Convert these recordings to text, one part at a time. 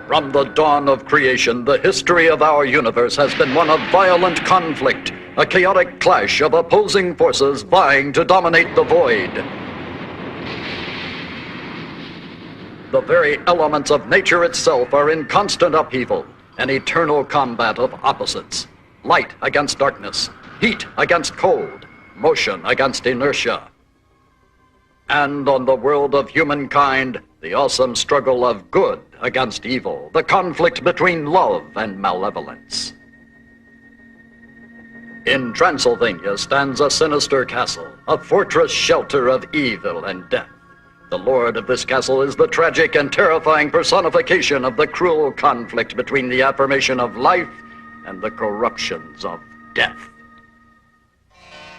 From the dawn of creation, the history of our universe has been one of violent conflict, a chaotic clash of opposing forces vying to dominate the void. The very elements of nature itself are in constant upheaval, an eternal combat of opposites. Light against darkness, heat against cold, motion against inertia. And on the world of humankind, the awesome struggle of good against evil, the conflict between love and malevolence. In Transylvania stands a sinister castle, a fortress shelter of evil and death. The lord of this castle is the tragic and terrifying personification of the cruel conflict between the affirmation of life and the corruptions of death.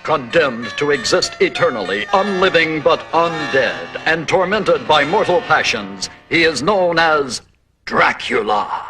Condemned to exist eternally, unliving but undead, and tormented by mortal passions, he is known as Dracula.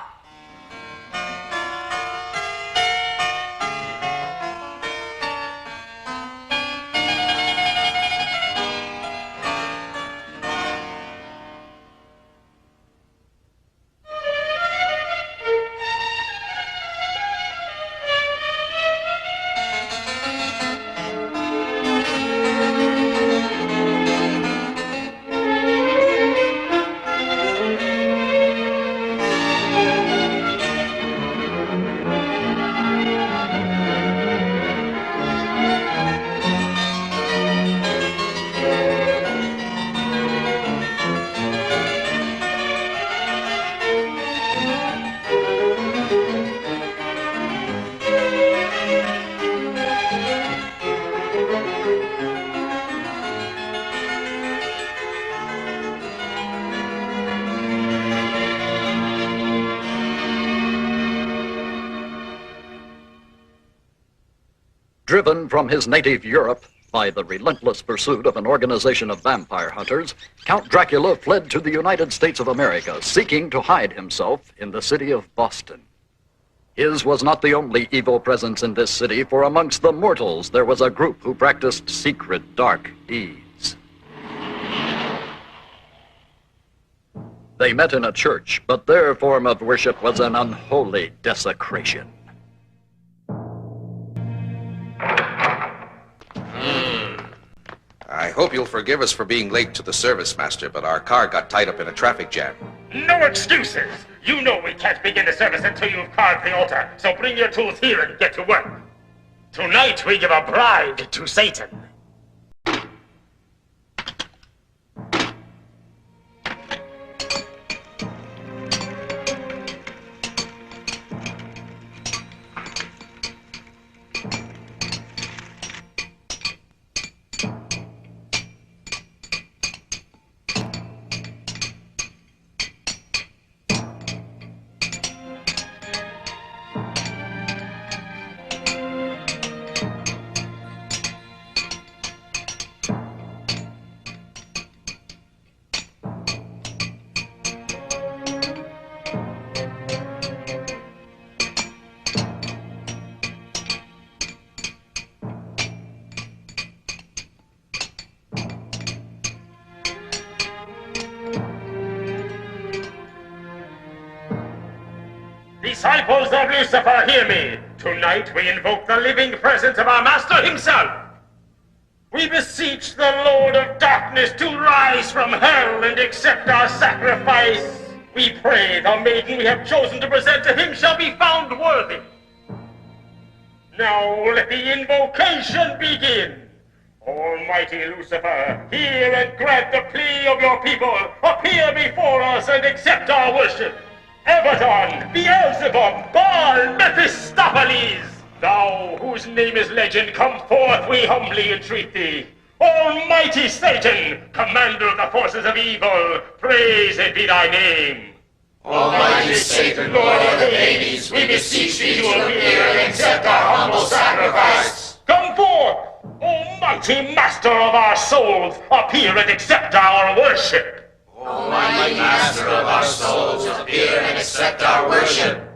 Driven from his native Europe by the relentless pursuit of an organization of vampire hunters, Count Dracula fled to the United States of America, seeking to hide himself in the city of Boston. His was not the only evil presence in this city, for amongst the mortals there was a group who practiced secret, dark deeds. They met in a church, but their form of worship was an unholy desecration. I hope you'll forgive us for being late to the service, Master, but our car got tied up in a traffic jam. No excuses! You know we can't begin the service until you've carved the altar, so bring your tools here and get to work. Tonight we give a bride to Satan. Disciples of Lucifer, hear me. Tonight we invoke the living presence of our Master himself. We beseech the Lord of Darkness to rise from hell and accept our sacrifice. We pray the maiden we have chosen to present to him shall be found worthy. Now let the invocation begin. Almighty Lucifer, hear and grant the plea of your people. Appear before us and accept our worship. Abaddon, Beelzebub, Baal, Mephistopheles, thou whose name is legend, come forth, we humbly entreat thee. Almighty Satan, commander of the forces of evil, praised be thy name. Almighty Satan, Lord of the Hades, we beseech thee to appear and accept our humble sacrifice. Come forth, Almighty Master of our souls, appear and accept our worship. Almighty Master of our souls, appear and accept our worship.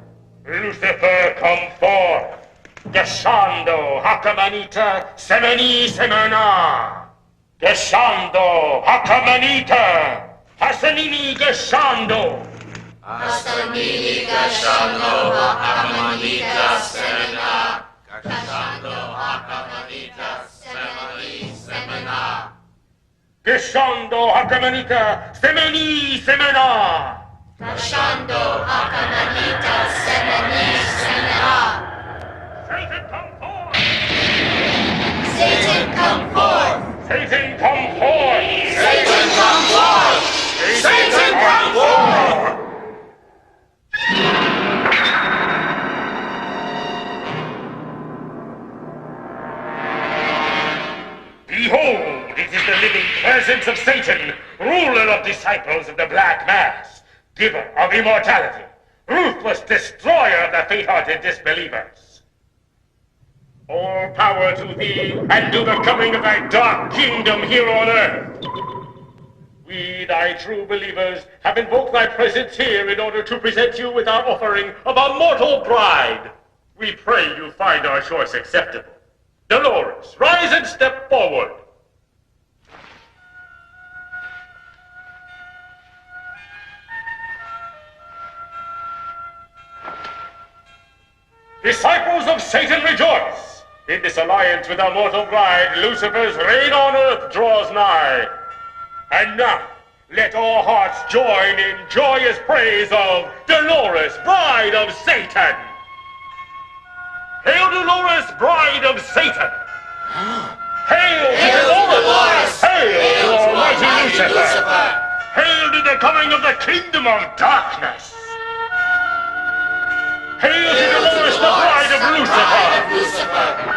Lucifer, come forth. Descendo, Hakamanita, Semeni Semena. Descendo, Hakamanita, Hasanini Descendo. Asamini Gashando Hakamanita Semena. Gashando Hakamanita Semani Semena. Geshando Hakamanita Semeni Semena. Gashando Hakamanita Semeni Semena. Satan, come forth! Satan, come forth! Satan, come forth! Satan, come forth! Behold, it is the living presence of Satan, ruler of disciples of the Black Mass, giver of immortality, ruthless destroyer of the faint-hearted disbelievers. All power to thee, and to the coming of thy dark kingdom here on earth. We, thy true believers, have invoked thy presence here in order to present you with our offering of our mortal bride. We pray you find our choice acceptable. Dolores, rise and step forward. Disciples of Satan, rejoice! In this alliance with our mortal bride, Lucifer's reign on earth draws nigh. And now, let all hearts join in joyous praise of Dolores, bride of Satan! Hail, Dolores, bride of Satan! Hail, Dolores! Hail to Almighty Lucifer! Hail to the coming of the kingdom of darkness! Hail to Dolores, the bride of Lucifer!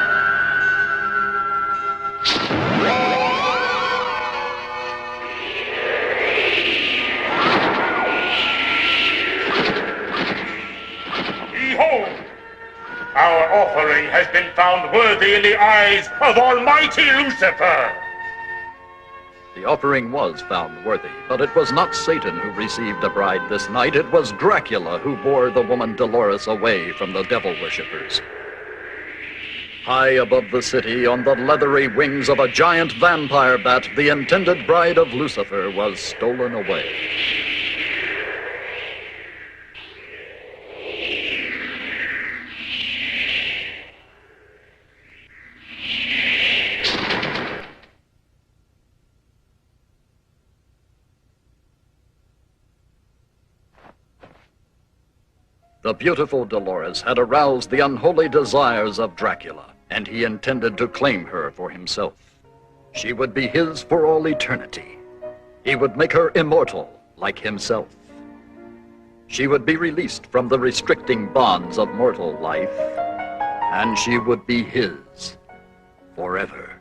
Behold, our offering has been found worthy in the eyes of Almighty Lucifer. The offering was found worthy, but it was not Satan who received a bride this night. It was Dracula who bore the woman Dolores away from the devil worshippers. High above the city, on the leathery wings of a giant vampire bat, the intended bride of Lucifer was stolen away. The beautiful Dolores had aroused the unholy desires of Dracula, and he intended to claim her for himself. She would be his for all eternity. He would make her immortal like himself. She would be released from the restricting bonds of mortal life, and she would be his forever.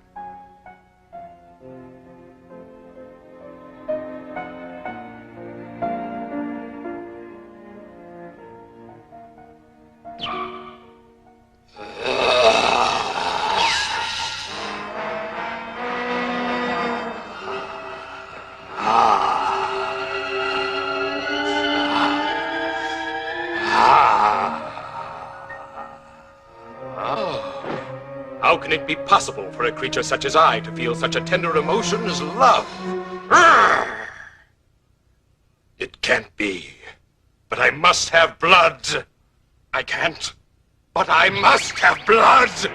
How can it be possible for a creature such as I to feel such a tender emotion as love? It can't be. But I must have blood. I can't. But I must have blood!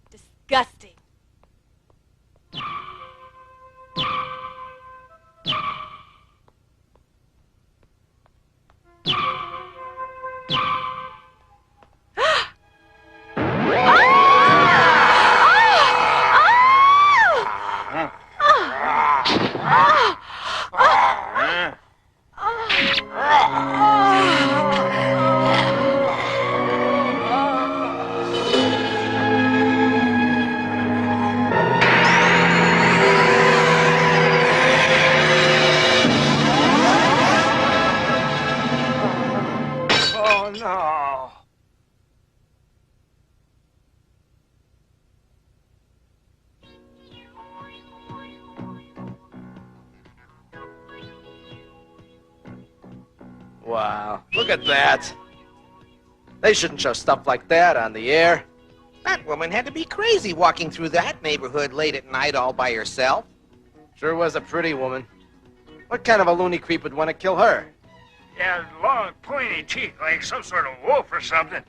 Disgusting. Oh, no. Wow, look at that. They shouldn't show stuff like that on the air. That woman had to be crazy walking through that neighborhood late at night all by herself. Sure was a pretty woman. What kind of a loony creep would want to kill her? He had long, pointy teeth like some sort of wolf or something.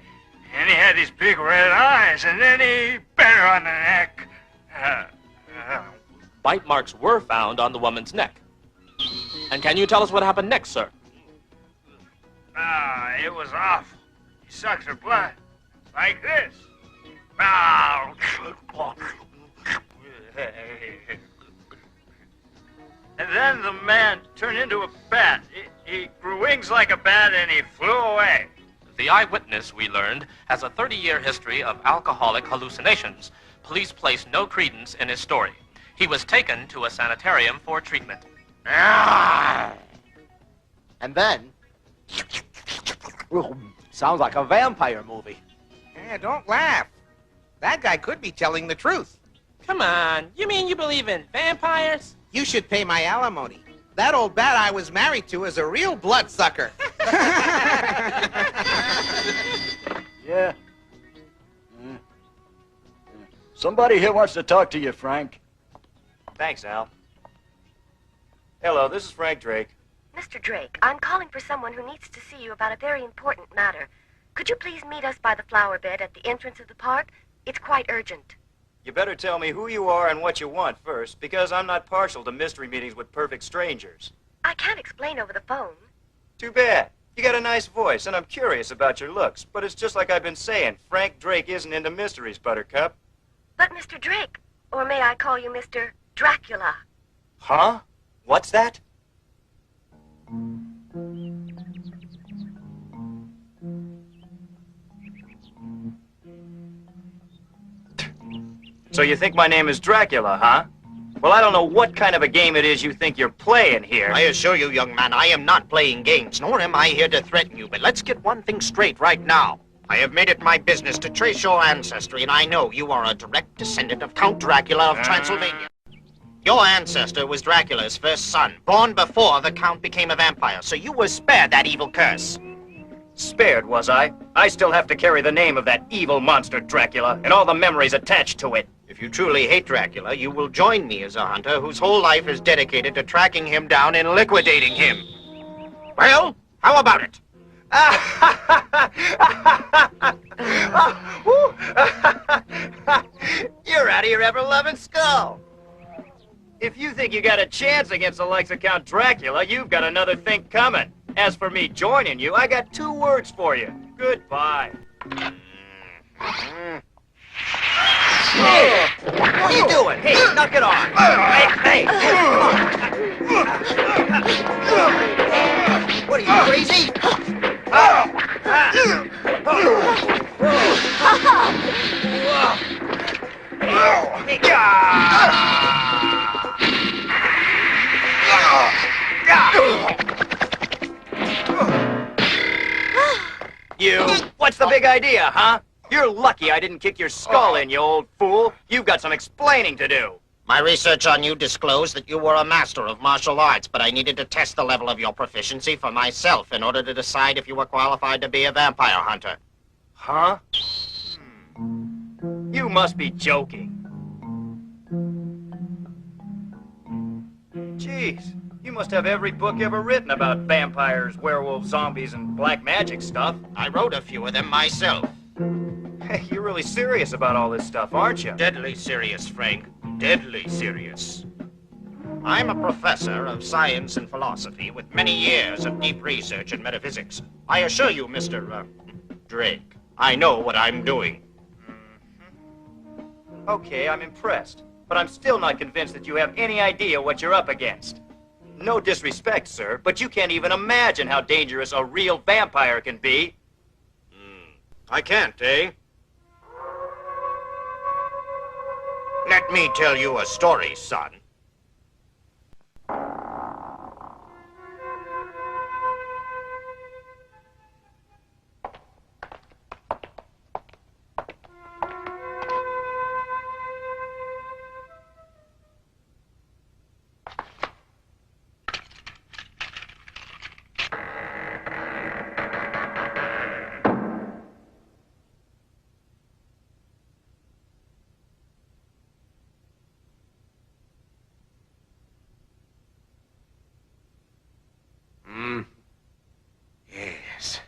And he had these big red eyes, and then he bit her on the neck. Bite marks were found on the woman's neck. And can you tell us what happened next, sir? It was awful. He sucked her blood. Like this. And then the man turned into a bat. He grew wings like a bat and he flew away. The eyewitness, we learned, has a 30-year history of alcoholic hallucinations. Police placed no credence in his story. He was taken to a sanitarium for treatment. And then... sounds like a vampire movie. Yeah, don't laugh. That guy could be telling the truth. Come on, you mean you believe in vampires? You should pay my alimony. That old bat I was married to is a real bloodsucker. Yeah. Somebody here wants to talk to you, Frank. Thanks, Al. Hello, this is Frank Drake. Mr. Drake, I'm calling for someone who needs to see you about a very important matter. Could you please meet us by the flower bed at the entrance of the park? It's quite urgent. You better tell me who you are and what you want first, because I'm not partial to mystery meetings with perfect strangers. I can't explain over the phone. Too bad. You got a nice voice, and I'm curious about your looks, but it's just like I've been saying. Frank Drake isn't into mysteries, Buttercup. But Mr. Drake, or may I call you Mr. Dracula? Huh? What's that? So you think my name is Dracula, huh? Well, I don't know what kind of a game it is you think you're playing here. I assure you, young man, I am not playing games, nor am I here to threaten you. But let's get one thing straight right now. I have made it my business to trace your ancestry, and I know you are a direct descendant of Count Dracula of Transylvania. Your ancestor was Dracula's first son, born before the Count became a vampire, so you were spared that evil curse. Spared, was I? I still have to carry the name of that evil monster, Dracula, and all the memories attached to it. If you truly hate Dracula, you will join me as a hunter whose whole life is dedicated to tracking him down and liquidating him. Well, how about it? You're out of your ever-loving skull. If you think you got a chance against the likes of Count Dracula, you've got another thing coming. As for me joining you, I got 2 words for you. Goodbye. Hey, what are you doing? Hey, knock it off. Hey, come on. What are you, crazy? You, what's the big idea, huh? You're lucky I didn't kick your skull in, you old fool. You've got some explaining to do. My research on you disclosed that you were a master of martial arts, but I needed to test the level of your proficiency for myself in order to decide if you were qualified to be a vampire hunter. Huh? must be joking. Jeez, you must have every book ever written about vampires, werewolves, zombies, and black magic stuff. I wrote a few of them myself. Hey, you're really serious about all this stuff, aren't you? Deadly serious, Frank. Deadly serious. I'm a professor of science and philosophy with many years of deep research in metaphysics. I assure you, Mr. Drake, I know what I'm doing. Okay, I'm impressed. But I'm still not convinced that you have any idea what you're up against. No disrespect, sir, but you can't even imagine how dangerous a real vampire can be. I can't, eh? Let me tell you a story, son. Yes.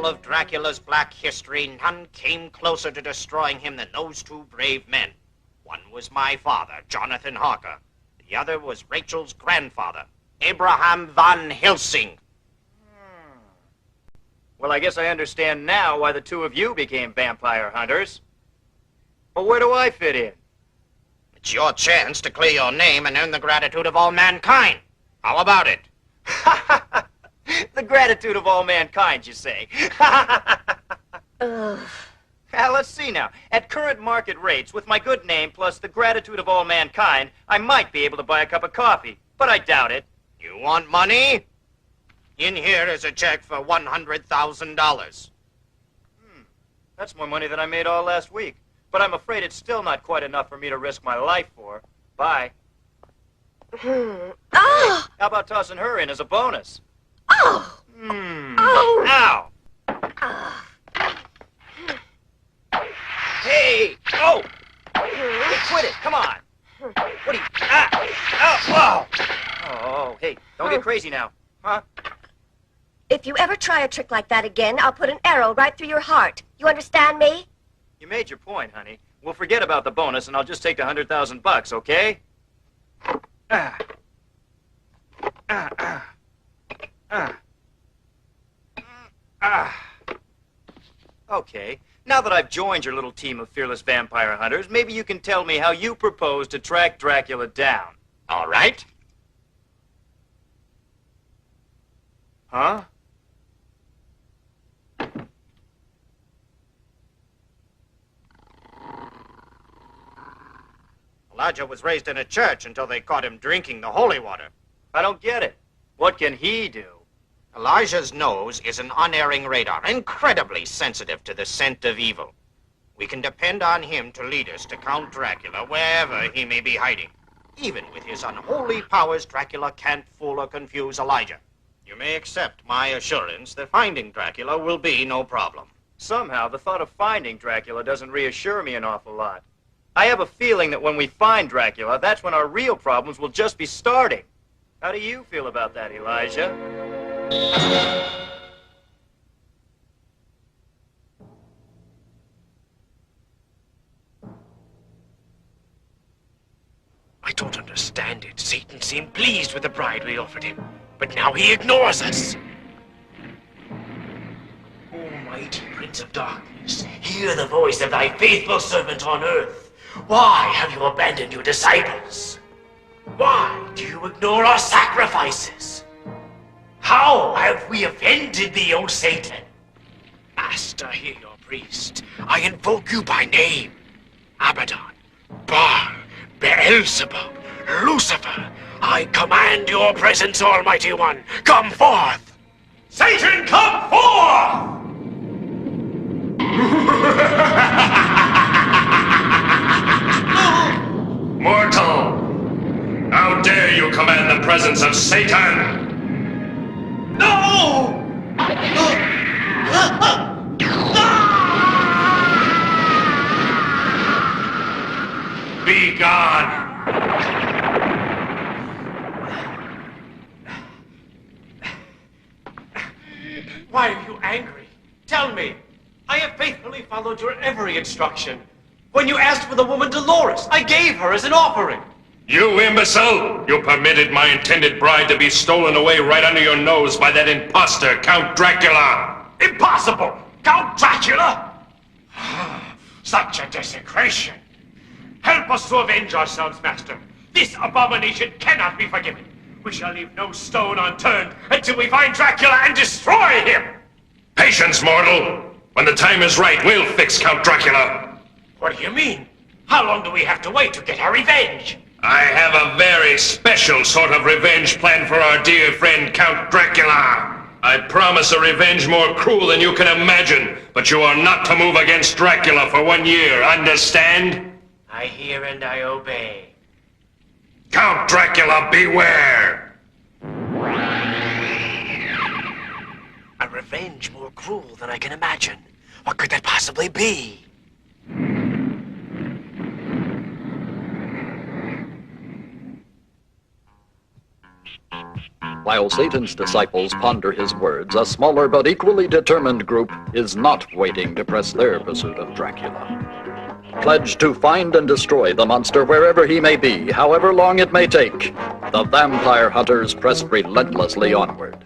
Of Dracula's black history, none came closer to destroying him than those two brave men. One was my father, Jonathan Harker. The other was Rachel's grandfather, Abraham von Helsing. Well, I guess I understand now why the two of you became vampire hunters. But where do I fit in? It's your chance to clear your name and earn the gratitude of all mankind. How about it? The gratitude of all mankind, you say? Now, let's see now. At current market rates, with my good name plus the gratitude of all mankind, I might be able to buy a cup of coffee, but I doubt it. You want money? In here is a check for $100,000. That's more money than I made all last week. But I'm afraid it's still not quite enough for me to risk my life for. Bye. How about tossing her in as a bonus? Oh! Ow! Hey! Oh! Hey, quit it! Come on! What are you... Whoa! Oh, hey, don't get crazy now. Huh? If you ever try a trick like that again, I'll put an arrow right through your heart. You understand me? You made your point, honey. We'll forget about the bonus, and I'll just take the $100,000, okay? Okay, now that I've joined your little team of fearless vampire hunters, maybe you can tell me how you propose to track Dracula down. All right. Huh? Elijah was raised in a church until they caught him drinking the holy water. I don't get it. What can he do? Elijah's nose is an unerring radar, incredibly sensitive to the scent of evil. We can depend on him to lead us to Count Dracula wherever he may be hiding. Even with his unholy powers, Dracula can't fool or confuse Elijah. You may accept my assurance that finding Dracula will be no problem. Somehow, the thought of finding Dracula doesn't reassure me an awful lot. I have a feeling that when we find Dracula, that's when our real problems will just be starting. How do you feel about that, Elijah? I don't understand it. Satan seemed pleased with the bride we offered him, but now he ignores us. Almighty Prince of Darkness, hear the voice of thy faithful servant on earth. Why have you abandoned your disciples? Why? to ignore our sacrifices. How have we offended thee, O Satan? Master, hear your priest. I invoke you by name. Abaddon, Baal, Beelzebub, Lucifer. I command your presence, Almighty One. Come forth! Satan, come forth! Mortal! How dare you command the presence of Satan? No! Be gone! Why are you angry? Tell me. I have faithfully followed your every instruction. When you asked for the woman Dolores, I gave her as an offering. You imbecile! You permitted my intended bride to be stolen away right under your nose by that imposter, Count Dracula! Impossible! Count Dracula? Such a desecration! Help us to avenge ourselves, Master. This abomination cannot be forgiven. We shall leave no stone unturned until we find Dracula and destroy him! Patience, mortal! When the time is right, we'll fix Count Dracula! What do you mean? How long do we have to wait to get our revenge? I have a very special sort of revenge plan for our dear friend Count Dracula. I promise a revenge more cruel than you can imagine, but you are not to move against Dracula for 1 year, understand? I hear and I obey. Count Dracula, beware! A revenge more cruel than I can imagine. What could that possibly be? While Satan's disciples ponder his words, a smaller but equally determined group is not waiting to press their pursuit of Dracula. Pledged to find and destroy the monster wherever he may be, however long it may take, the vampire hunters press relentlessly onward.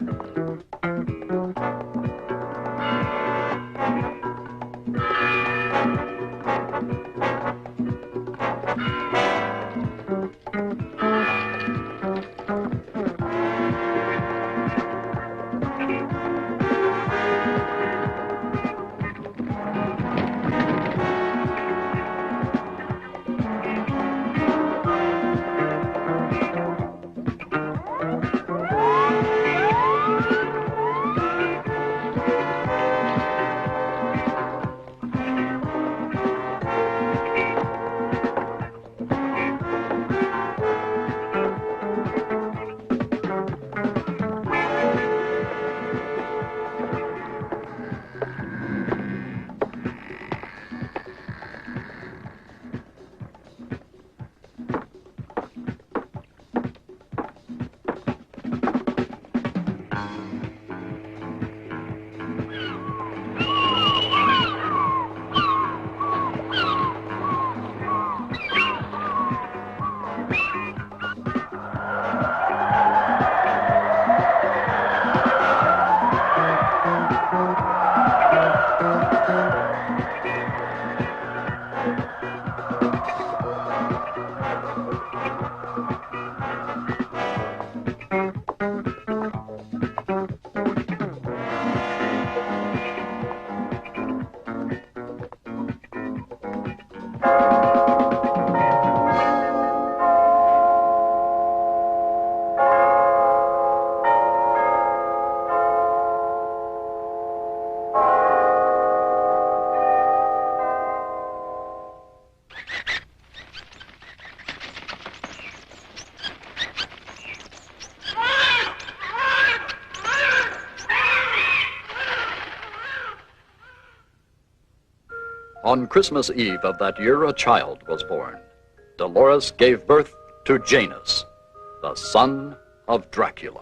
On Christmas Eve of that year, a child was born. Dolores gave birth to Janus, the son of Dracula.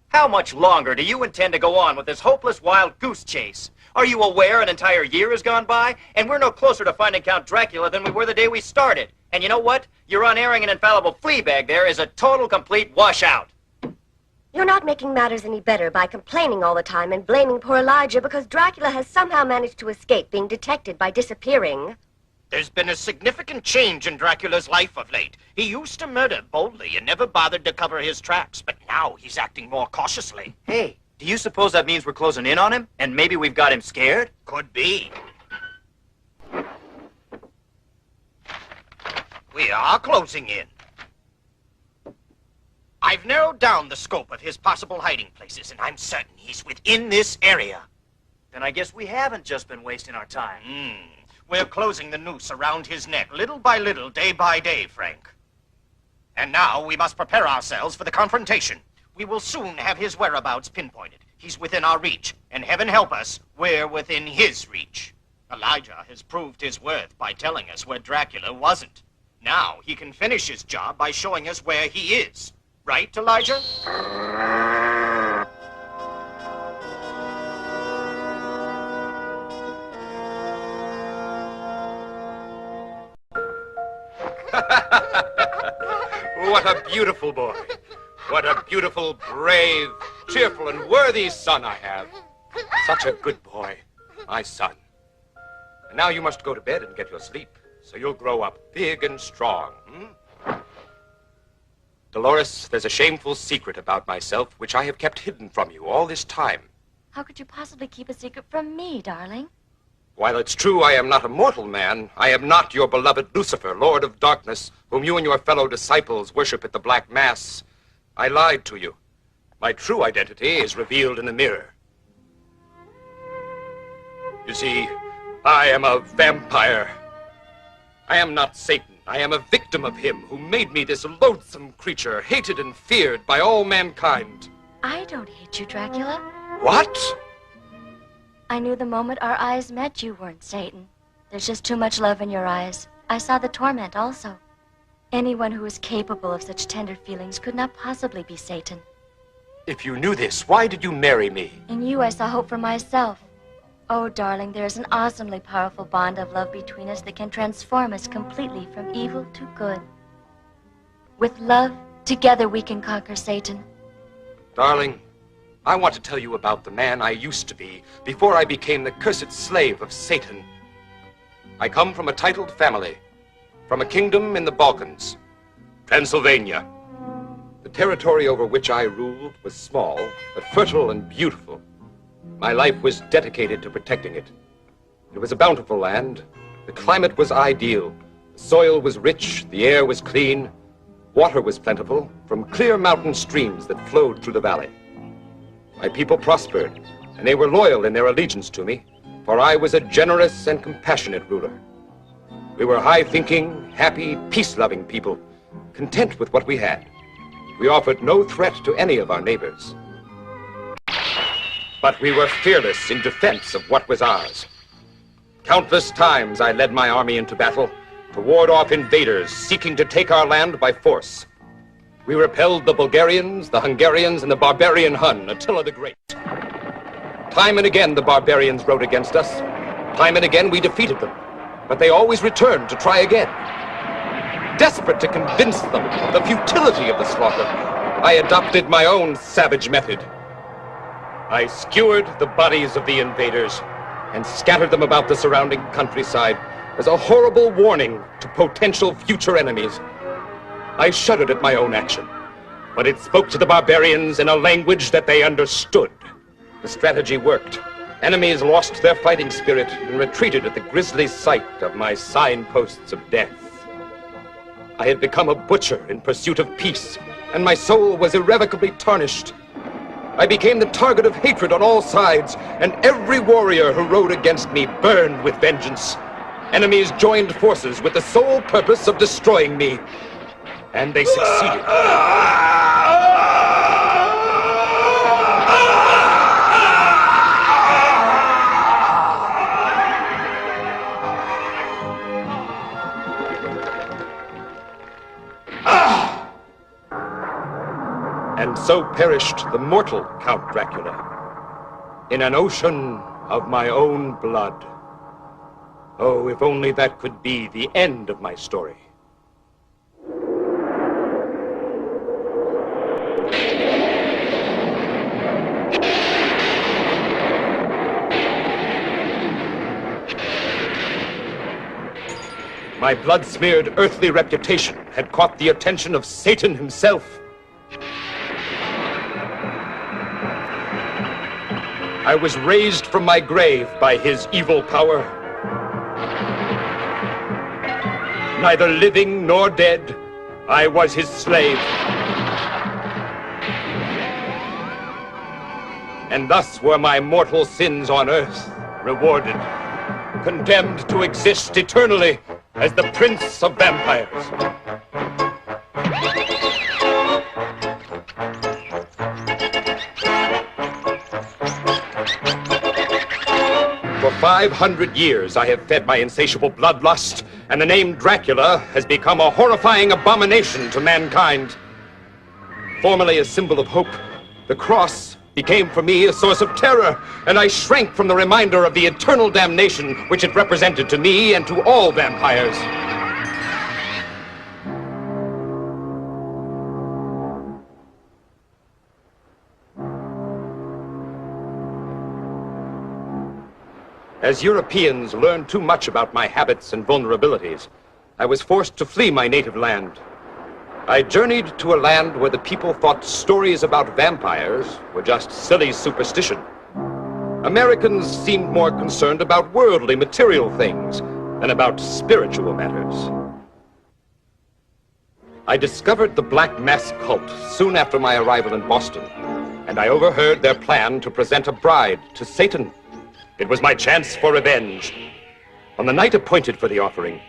How much longer do you intend to go on with this hopeless wild goose chase? Are you aware an entire year has gone by, and we're no closer to finding Count Dracula than we were the day we started? And you know what? Your unerring and infallible flea bag there is a total, complete washout. You're You're not making matters any better by complaining all the time and blaming poor Elijah because Dracula has somehow managed to escape being detected by disappearing. There's been a significant change in Dracula's life of late. He used to murder boldly and never bothered to cover his tracks, but now he's acting more cautiously. Hey, do you suppose that means we're closing in on him? And maybe we've got him scared? Could be. We are closing in. I've narrowed down the scope of his possible hiding places, and I'm certain he's within this area. Then I guess we haven't just been wasting our time. We're closing the noose around his neck, little by little, day by day, Frank. And now we must prepare ourselves for the confrontation. We will soon have his whereabouts pinpointed. He's within our reach, and heaven help us, we're within his reach. Elijah has proved his worth by telling us where Dracula wasn't. Now he can finish his job by showing us where he is. Right, Elijah? What a beautiful boy. What a beautiful, brave, cheerful, and worthy son I have. Such a good boy, my son. And now you must go to bed and get your sleep, so you'll grow up big and strong. Dolores, there's a shameful secret about myself which I have kept hidden from you all this time. How could you possibly keep a secret from me, darling? While it's true I am not a mortal man, I am not your beloved Lucifer, Lord of Darkness, whom you and your fellow disciples worship at the Black Mass. I lied to you. My true identity is revealed in the mirror. You see, I am a vampire. I am not Satan. I am a victim of him who made me this loathsome creature, hated and feared by all mankind. I don't hate you, Dracula. What? I knew the moment our eyes met you weren't Satan. There's just too much love in your eyes. I saw the torment also. Anyone who is capable of such tender feelings could not possibly be Satan. If you knew this, why did you marry me? In you, I saw hope for myself. Oh, darling, there is an awesomely powerful bond of love between us that can transform us completely from evil to good. With love, together we can conquer Satan. Darling, I want to tell you about the man I used to be before I became the cursed slave of Satan. I come from a titled family, from a kingdom in the Balkans, Transylvania. The territory over which I ruled was small, but fertile and beautiful. My life was dedicated to protecting it. It was a bountiful land. The climate was ideal. The soil was rich, the air was clean. Water was plentiful from clear mountain streams that flowed through the valley. My people prospered, and they were loyal in their allegiance to me, for I was a generous and compassionate ruler. We were high-thinking, happy, peace-loving people, content with what we had. We offered no threat to any of our neighbors. But we were fearless in defense of what was ours. Countless times I led my army into battle to ward off invaders seeking to take our land by force. We repelled the Bulgarians, the Hungarians, and the barbarian Hun, Attila the Great. Time and again the barbarians rode against us. Time and again we defeated them. But they always returned to try again. Desperate to convince them of the futility of the slaughter, I adopted my own savage method. I skewered the bodies of the invaders and scattered them about the surrounding countryside as a horrible warning to potential future enemies. I shuddered at my own action, but it spoke to the barbarians in a language that they understood. The strategy worked. Enemies lost their fighting spirit and retreated at the grisly sight of my signposts of death. I had become a butcher in pursuit of peace, and my soul was irrevocably tarnished. I became the target of hatred on all sides, and every warrior who rode against me burned with vengeance. Enemies joined forces with the sole purpose of destroying me, and they succeeded. And so perished the mortal Count Dracula, in an ocean of my own blood. Oh, if only that could be the end of my story. My blood-smeared earthly reputation had caught the attention of Satan himself. I was raised from my grave by his evil power. Neither living nor dead, I was his slave. And thus were my mortal sins on earth rewarded, condemned to exist eternally as the Prince of Vampires. For 500 years, I have fed my insatiable bloodlust, and the name Dracula has become a horrifying abomination to mankind. Formerly a symbol of hope, the cross became for me a source of terror, and I shrank from the reminder of the eternal damnation which it represented to me and to all vampires. As Europeans learned too much about my habits and vulnerabilities, I was forced to flee my native land. I journeyed to a land where the people thought stories about vampires were just silly superstition. Americans seemed more concerned about worldly, material things than about spiritual matters. I discovered the Black Mass cult soon after my arrival in Boston, and I overheard their plan to present a bride to Satan. It was my chance for revenge. On the night appointed for the offering,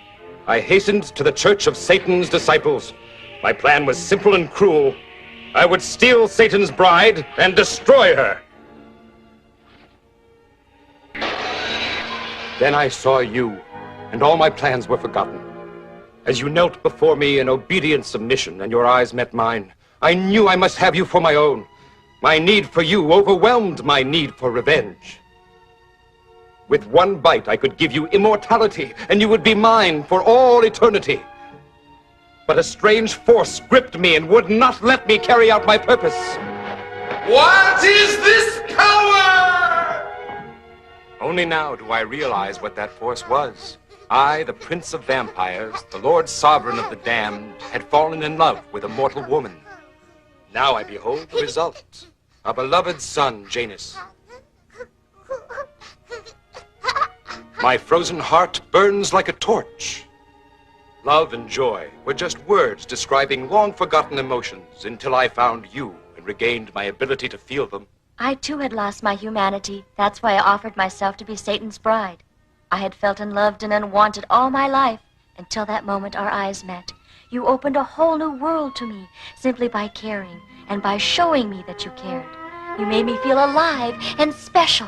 I hastened to the Church of Satan's Disciples. My plan was simple and cruel. I would steal Satan's bride and destroy her. Then I saw you, and all my plans were forgotten. As you knelt before me in obedient submission and your eyes met mine, I knew I must have you for my own. My need for you overwhelmed my need for revenge. With one bite, I could give you immortality, and you would be mine for all eternity. But a strange force gripped me and would not let me carry out my purpose. What is this power? Only now do I realize what that force was. I, the Prince of Vampires, the Lord Sovereign of the damned, had fallen in love with a mortal woman. Now I behold the result. A beloved son, Janus. My frozen heart burns like a torch. Love and joy were just words describing long-forgotten emotions until I found you and regained my ability to feel them. I too had lost my humanity. That's why I offered myself to be Satan's bride. I had felt unloved and unwanted all my life until that moment our eyes met. You opened a whole new world to me simply by caring and by showing me that you cared. You made me feel alive and special.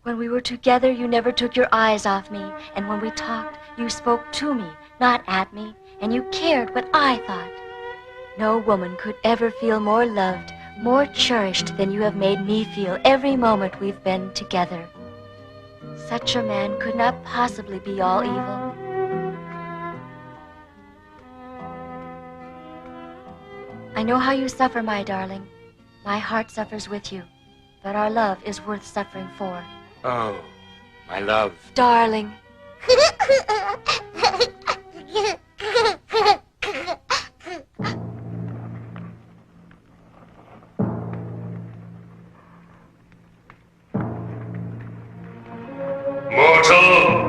When we were together, you never took your eyes off me, and when we talked, you spoke to me, not at me, and you cared what I thought. No woman could ever feel more loved, more cherished than you have made me feel every moment we've been together. Such a man could not possibly be all evil. I know how you suffer, my darling. My heart suffers with you, but our love is worth suffering for. Oh, my love. Darling. Mortal!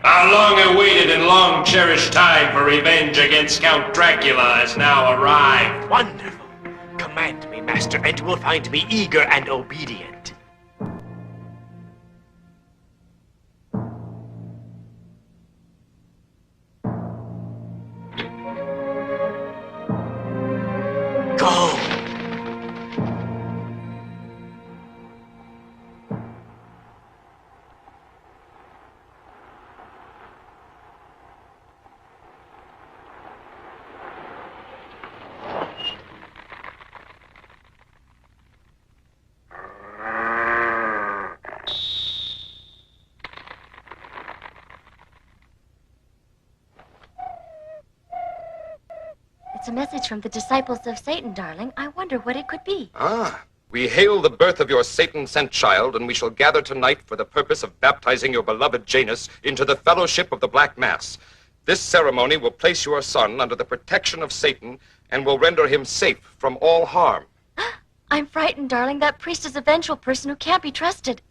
Our long-awaited and long-cherished time for revenge against Count Dracula has now arrived. Wonderful. Command me, Master, and you will find me eager and obedient. Go! It's a message from the disciples of Satan, darling. I wonder what it could be. Ah, We hail the birth of your Satan-sent child, and we shall gather tonight for the purpose of baptizing your beloved Janus into the fellowship of the Black Mass. This ceremony will place your son under the protection of Satan and will render him safe from all harm. I'm frightened, darling. That priest is a vengeful person who can't be trusted.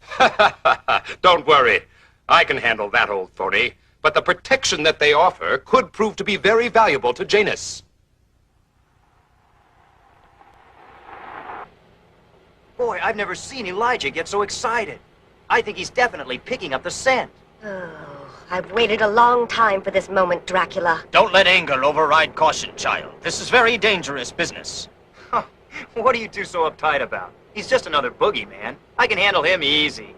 Don't worry. I can handle that old phony. But the protection that they offer could prove to be very valuable to Janus. Boy, I've never seen Elijah get so excited. I think he's definitely picking up the scent. Oh, I've waited a long time for this moment, Dracula. Don't let anger override caution, child. This is very dangerous business. What are you two so uptight about? He's just another boogeyman. I can handle him easy.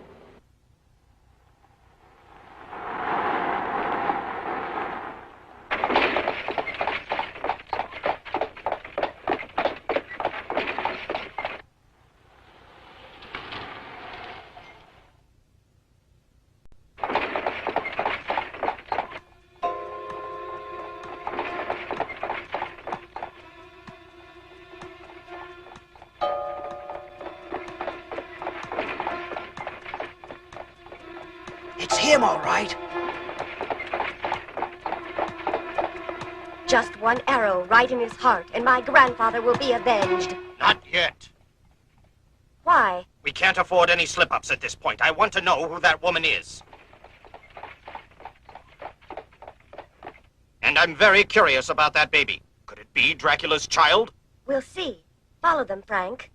It's him, all right. Just one arrow right in his heart, and my grandfather will be avenged. Not yet. Why? We can't afford any slip-ups at this point. I want to know who that woman is. And I'm very curious about that baby. Could it be Dracula's child? We'll see. Follow them, Frank.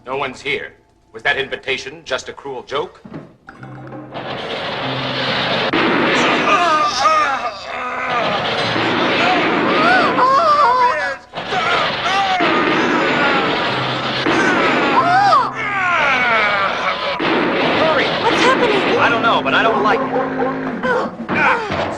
No one's here. Was that invitation just a cruel joke? I don't know, but I don't like it.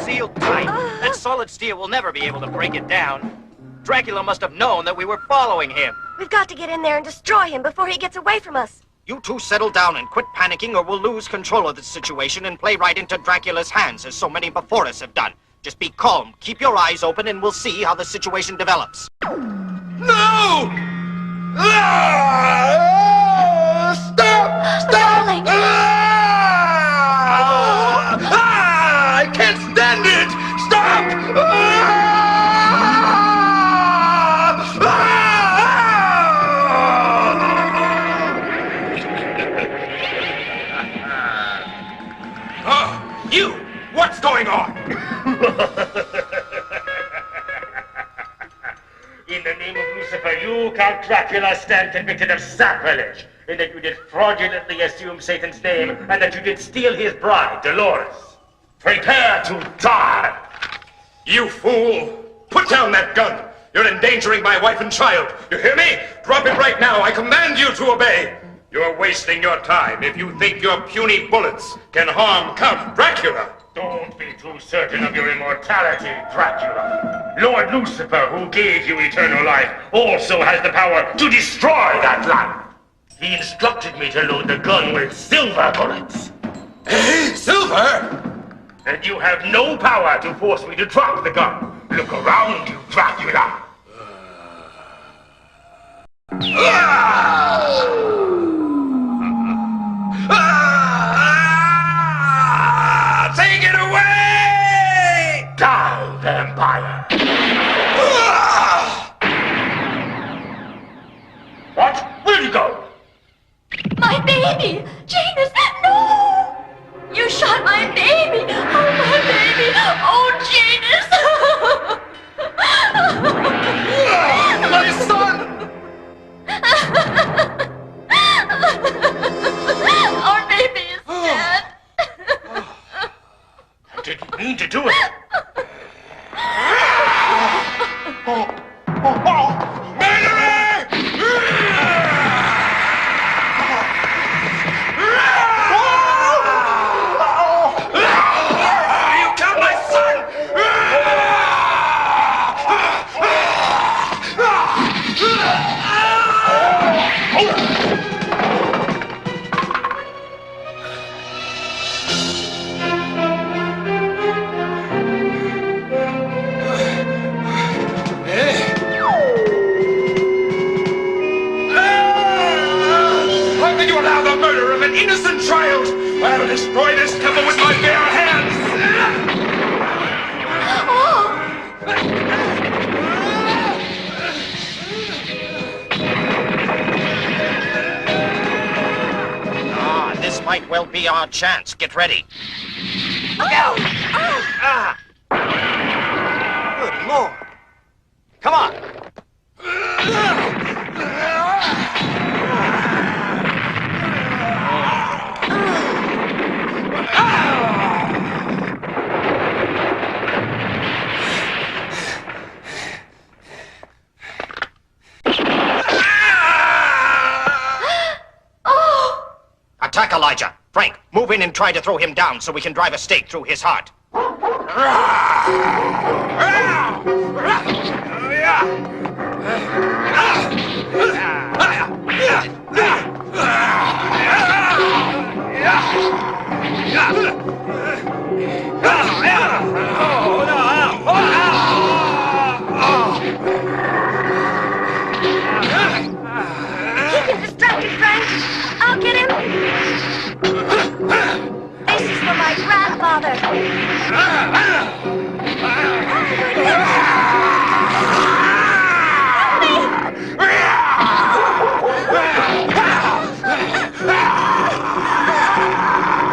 Sealed tight. That solid steel will never be able to break it down. Dracula must have known that we were following him. We've got to get in there and destroy him before he gets away from us. You two settle down and quit panicking or we'll lose control of the situation and play right into Dracula's hands as so many before us have done. Just be calm, keep your eyes open, and we'll see how the situation develops. No! Stop! Darling! I can't stand it! Stop! You! What's going on? In the name of Lucifer, you, Count Dracula, stand convicted of sacrilege, in that you did fraudulently assume Satan's name, and that you did steal his bride, Dolores. Prepare to die! You fool! Put down that gun! You're endangering my wife and child. You hear me? Drop it right now. I command you to obey. You're wasting your time if you think your puny bullets can harm Count Dracula. Don't be too certain of your immortality, Dracula. Lord Lucifer, who gave you eternal life, also has the power to destroy that life. He instructed me to load the gun with silver bullets. Silver? And you have no power to force me to drop the gun. Look around you, Dracula. Take it away! Die, vampire! What? Where'd you go? My baby! Janus, no! How can you allow the murder of an innocent child? I'll destroy this temple with my bare hands! This might well be our chance. Get ready. Look out! Good Lord. Come on. Attack Elijah. Frank, move in and try to throw him down so we can drive a stake through his heart. Keep him distracted, Frank. I'll get him. This is for my grandfather.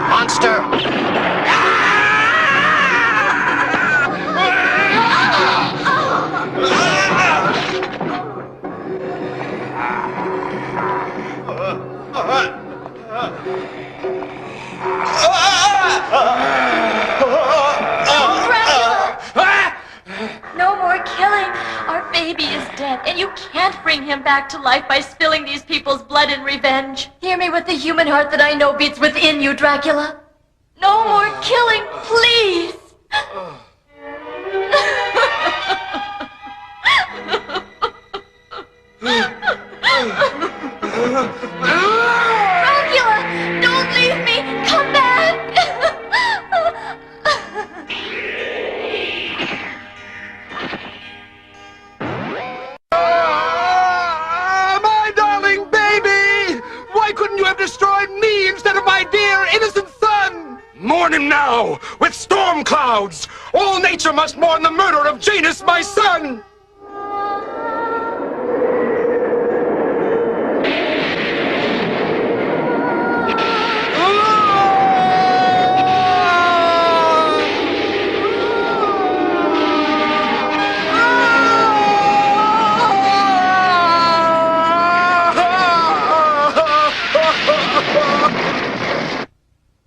Monster! No more killing. Our baby is dead, and you can't bring him back to life by spilling these people's blood in revenge. Hear me with the human heart that I know beats within you, Dracula. No more killing, please. Dracula, don't leave me. Come back. My darling baby! Why couldn't you have destroyed me instead of my dear innocent son? Mourn him now, with storm clouds! All nature must mourn the murder of Janus, my son!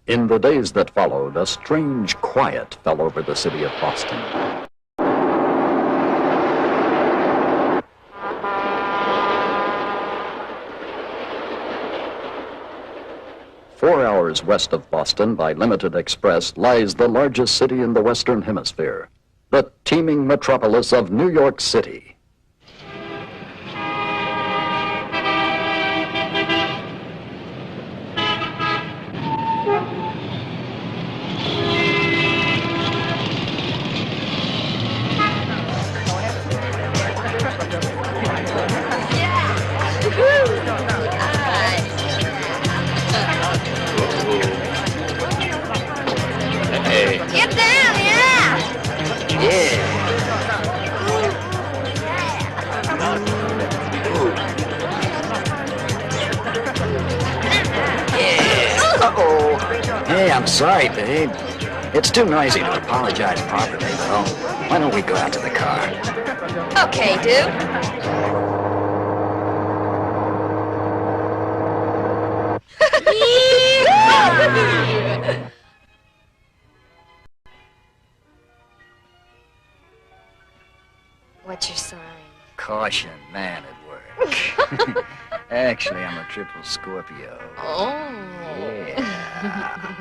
In the days that followed, a strange quiet fell over the city of Boston. Four hours west of Boston by limited express lies the largest city in the Western Hemisphere, the teeming metropolis of New York City. Get down, yeah! Uh-oh. Hey, I'm sorry, babe. It's too noisy to apologize properly, though. Why don't we go out to the car? Okay, dude. What's your sign? Caution, man at work. Actually, I'm a triple Scorpio. Oh. Yeah.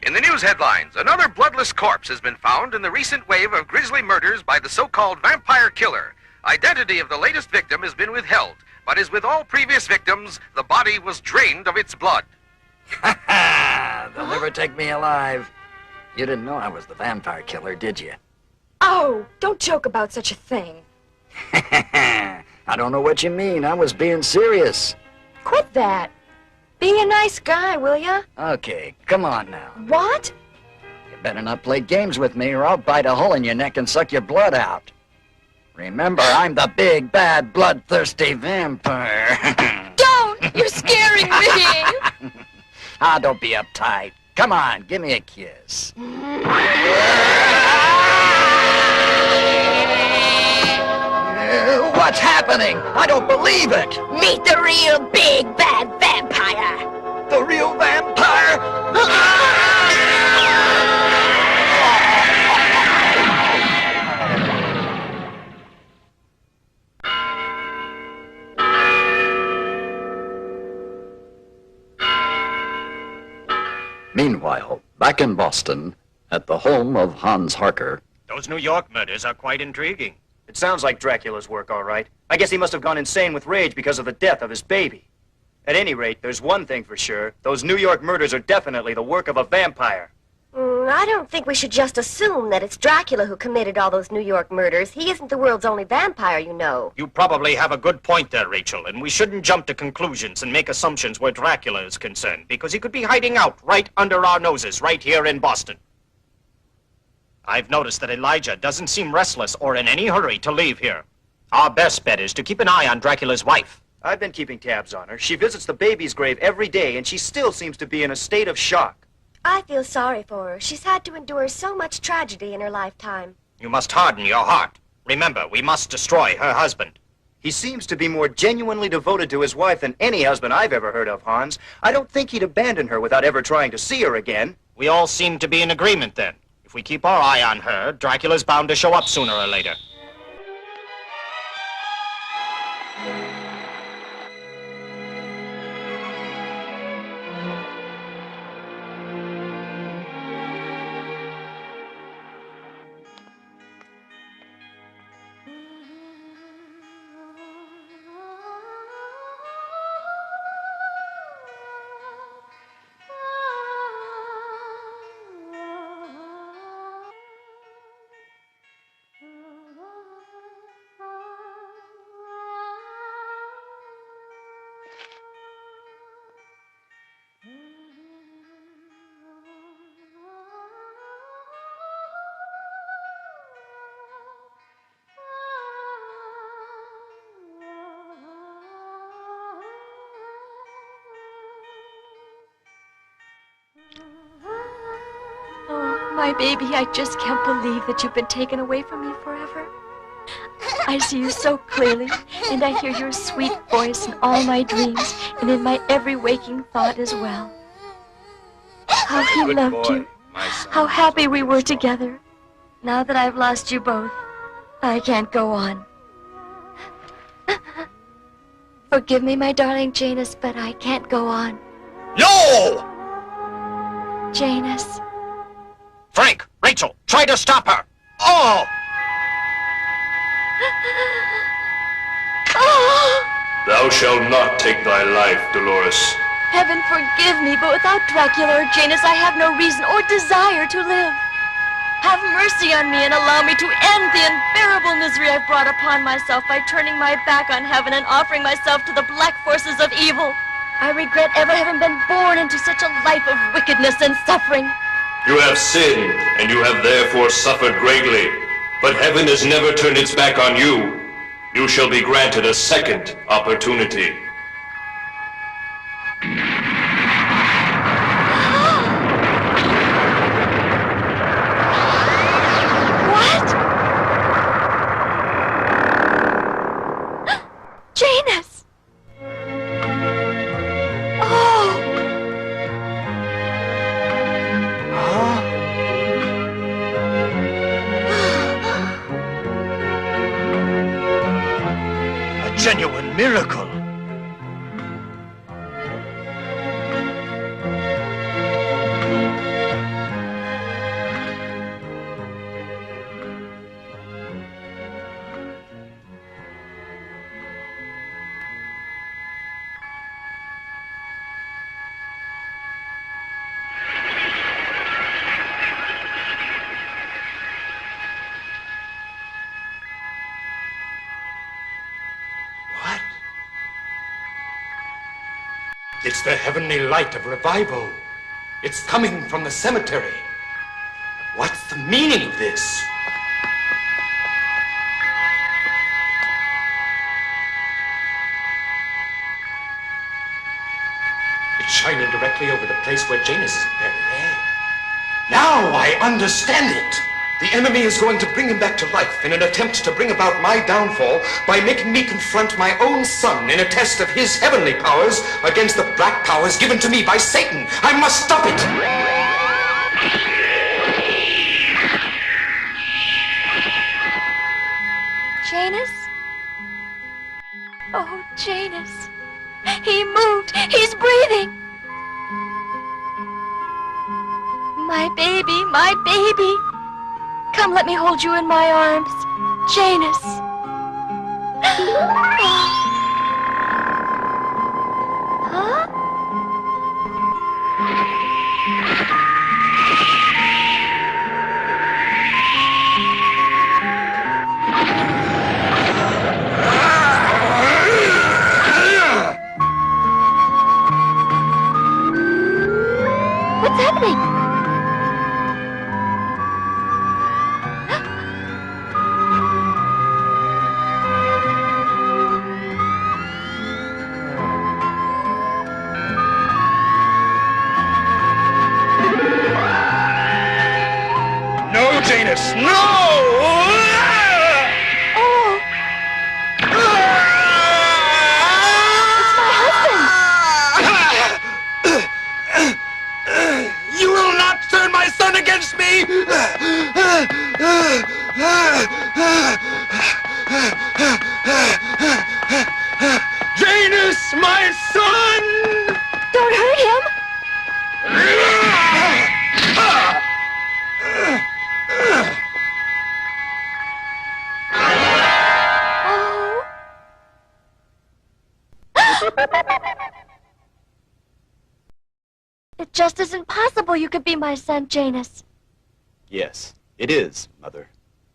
In the news headlines, another bloodless corpse has been found in the recent wave of grisly murders by the so-called vampire killer. Identity of the latest victim has been withheld, but as with all previous victims, the body was drained of its blood. Ha ha! They'll never take me alive. You didn't know I was the vampire killer, did you? Oh, don't joke about such a thing. I don't know what you mean. I was being serious. Quit that. Be a nice guy, will ya? Okay, come on now. What? You better not play games with me or I'll bite a hole in your neck and suck your blood out. Remember, I'm the big, bad, bloodthirsty vampire. Don't! You're scaring me! Ah, don't be uptight. Come on, give me a kiss. What's happening? I don't believe it. Meet the real big bad vampire. The real vampire? Meanwhile, back in Boston, at the home of Hans Harker, Those New York murders are quite intriguing. It sounds like Dracula's work, all right. I guess he must have gone insane with rage because of the death of his baby. At any rate, there's one thing for sure. Those New York murders are definitely the work of a vampire. I don't think we should just assume that it's Dracula who committed all those New York murders. He isn't the world's only vampire, you know. You probably have a good point there, Rachel, and we shouldn't jump to conclusions and make assumptions where Dracula is concerned, because he could be hiding out right under our noses, right here in Boston. I've noticed that Elijah doesn't seem restless or in any hurry to leave here. Our best bet is to keep an eye on Dracula's wife. I've been keeping tabs on her. She visits the baby's grave every day, and she still seems to be in a state of shock. I feel sorry for her. She's had to endure so much tragedy in her lifetime. You must harden your heart. Remember, we must destroy her husband. He seems to be more genuinely devoted to his wife than any husband I've ever heard of, Hans. I don't think he'd abandon her without ever trying to see her again. We all seem to be in agreement then. If we keep our eye on her, Dracula's bound to show up sooner or later. Oh, my baby, I just can't believe that you've been taken away from me forever. I see you so clearly, and I hear your sweet voice in all my dreams and in my every waking thought as well. How he Good loved boy, you. my son. How happy we were together. Now that I've lost you both, I can't go on. Forgive me, my darling Janus, but I can't go on. No! Janus. Frank, Rachel, try to stop her! Oh! Thou shalt not take thy life, Dolores. Heaven forgive me, but without Dracula or Janus, I have no reason or desire to live. Have mercy on me and allow me to end the unbearable misery I've brought upon myself by turning my back on heaven and offering myself to the black forces of evil. I regret ever having been born into such a life of wickedness and suffering. You have sinned, and you have therefore suffered greatly. But heaven has never turned its back on you. You shall be granted a second opportunity. What? Janus! Oh! A genuine miracle. It's the heavenly light of revival. It's coming from the cemetery. What's the meaning of this? It's shining directly over the place where Janus is buried, eh? Now I understand it. The enemy is going to bring him back to life in an attempt to bring about my downfall by making me confront my own son in a test of his heavenly powers against the black powers given to me by Satan. I must stop it! Janus? Oh, Janus. He moved. He's breathing. My baby, my baby. Come, let me hold you in my arms. Janus. Huh? What's happening? No, Janus, no! Oh! It's my husband! You will not turn my son against me! Janus, my son! Don't hurt him! It just isn't possible you could be my son, Janus. Yes, it is, Mother.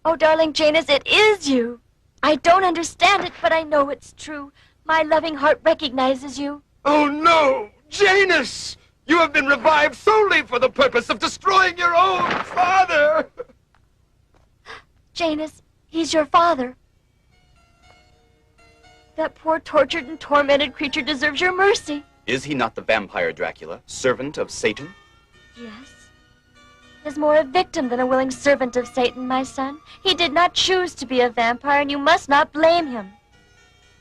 Oh, darling Janus, it is you. I don't understand it, but I know it's true. My loving heart recognizes you. Oh, no! Janus! You have been revived solely for the purpose of destroying your own father! Janus, he's your father. That poor tortured and tormented creature deserves your mercy. Is he not the vampire Dracula, servant of Satan? Yes. Is more a victim than a willing servant of Satan, my son. He did not choose to be a vampire, and you must not blame him.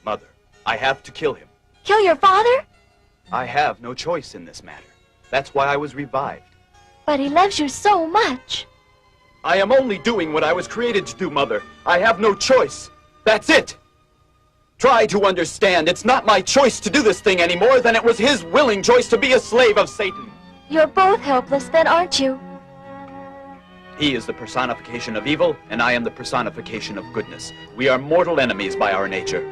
Mother, I have to kill him. Kill your father? I have no choice in this matter. That's why I was revived. But he loves you so much. I am only doing what I was created to do, Mother. I have no choice. That's it. Try to understand. It's not my choice to do this thing any more than it was his willing choice to be a slave of Satan. You're both helpless then, aren't you? He is the personification of evil, and I am the personification of goodness. We are mortal enemies by our nature.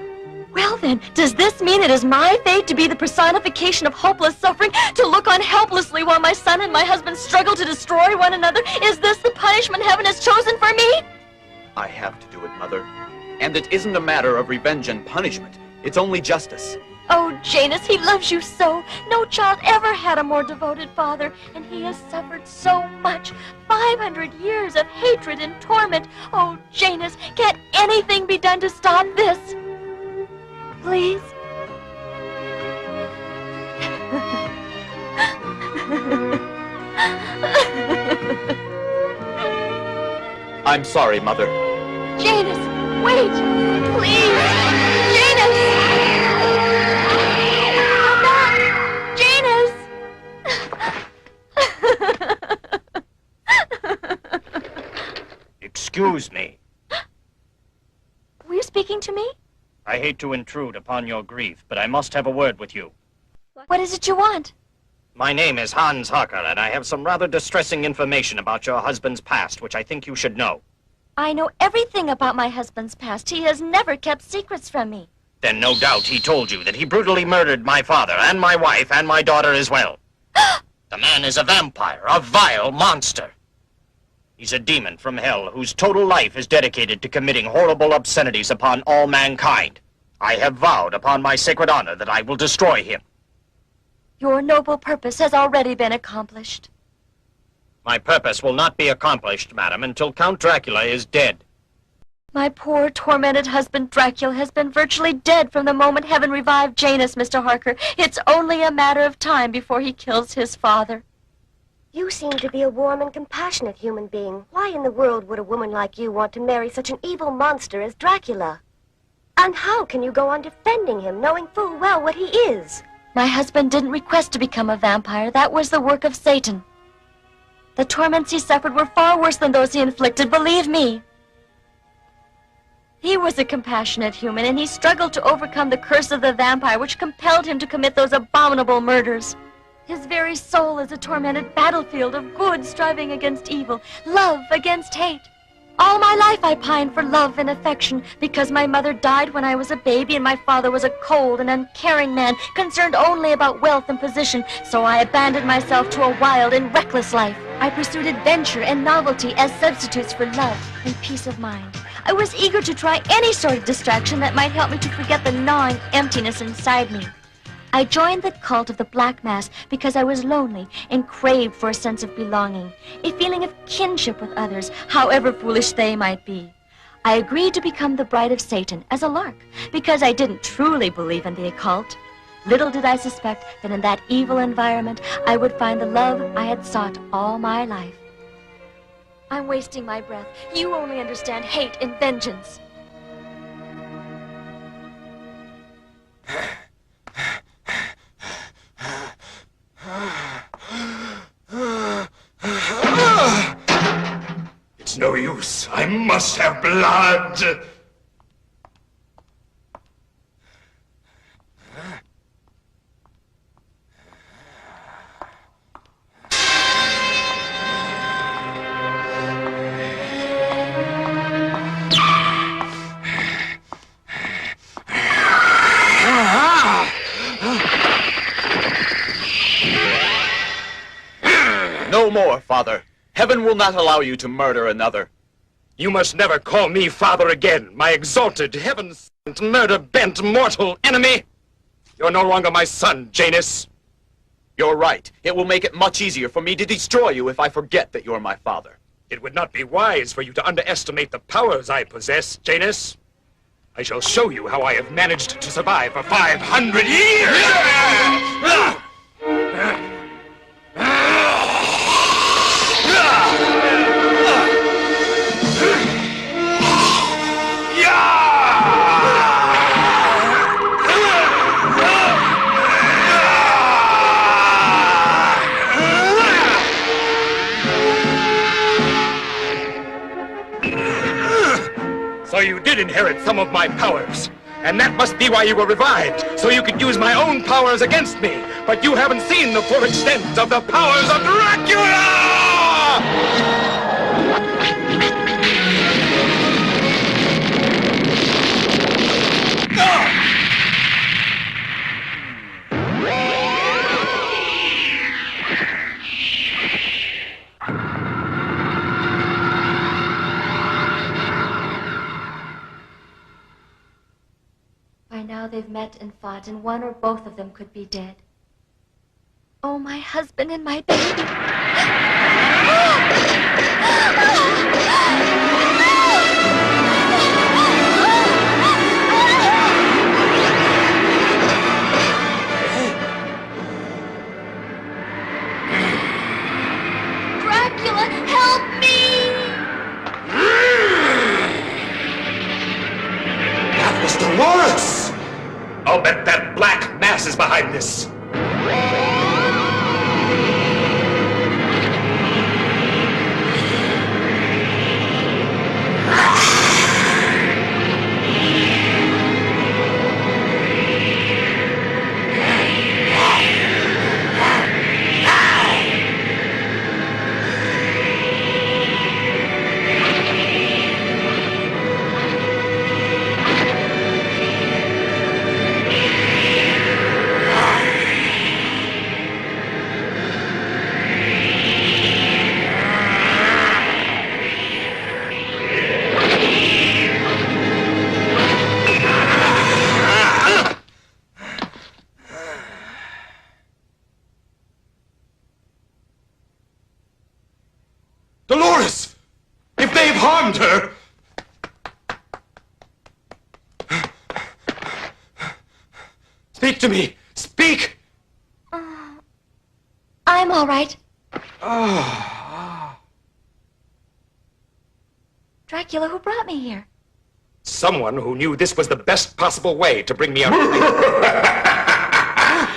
Well then, does this mean it is my fate to be the personification of hopeless suffering, to look on helplessly while my son and my husband struggle to destroy one another? Is this the punishment heaven has chosen for me? I have to do it, Mother. And it isn't a matter of revenge and punishment. It's only justice. Oh, Janus, he loves you so. No child ever had a more devoted father, and he has suffered so much. 500 years of hatred and torment. Oh, Janus, can't anything be done to stop this? Please? I'm sorry, Mother. Janus, wait! Please! Janus! Come back! Janus! Excuse me. Were you speaking to me? I hate to intrude upon your grief, but I must have a word with you. What is it you want? My name is Hans Harker, and I have some rather distressing information about your husband's past, which I think you should know. I know everything about my husband's past. He has never kept secrets from me. Then no doubt he told you that he brutally murdered my father and my wife and my daughter as well. The man is a vampire, a vile monster. He's a demon from hell whose total life is dedicated to committing horrible obscenities upon all mankind. I have vowed upon my sacred honor that I will destroy him. Your noble purpose has already been accomplished. My purpose will not be accomplished, madam, until Count Dracula is dead. My poor, tormented husband, Dracula, has been virtually dead from the moment heaven revived Janus, Mr. Harker. It's only a matter of time before he kills his father. You seem to be a warm and compassionate human being. Why in the world would a woman like you want to marry such an evil monster as Dracula? And how can you go on defending him, knowing full well what he is? My husband didn't request to become a vampire. That was the work of Satan. The torments he suffered were far worse than those he inflicted, believe me. He was a compassionate human, and he struggled to overcome the curse of the vampire, which compelled him to commit those abominable murders. His very soul is a tormented battlefield of good striving against evil, love against hate. All my life I pined for love and affection because my mother died when I was a baby and my father was a cold and uncaring man concerned only about wealth and position, so I abandoned myself to a wild and reckless life. I pursued adventure and novelty as substitutes for love and peace of mind. I was eager to try any sort of distraction that might help me to forget the gnawing emptiness inside me. I joined the cult of the Black Mass because I was lonely and craved for a sense of belonging, a feeling of kinship with others, however foolish they might be. I agreed to become the bride of Satan as a lark because I didn't truly believe in the occult. Little did I suspect that in that evil environment I would find the love I had sought all my life. I'm wasting my breath. You only understand hate and vengeance. It's no use. I must have blood. No more, Father. Heaven will not allow you to murder another. You must never call me father again, my exalted, heaven-sent, murder-bent, mortal enemy. You're no longer my son, Janus. You're right. It will make it much easier for me to destroy you if I forget that you're my father. It would not be wise for you to underestimate the powers I possess, Janus. I shall show you how I have managed to survive for 500 years! So you did inherit some of my powers. And that must be why you were revived, so you could use my own powers against me. But you haven't seen the full extent of the powers of Dracula! By now they've met and fought, and one or both of them could be dead. Oh, my husband and my baby. Dracula, help me! That was Dolores! I'll bet that Black Mass is behind this. Speak to me! Speak! I'm all right. Dracula, who brought me here? Someone who knew this was the best possible way to bring me out.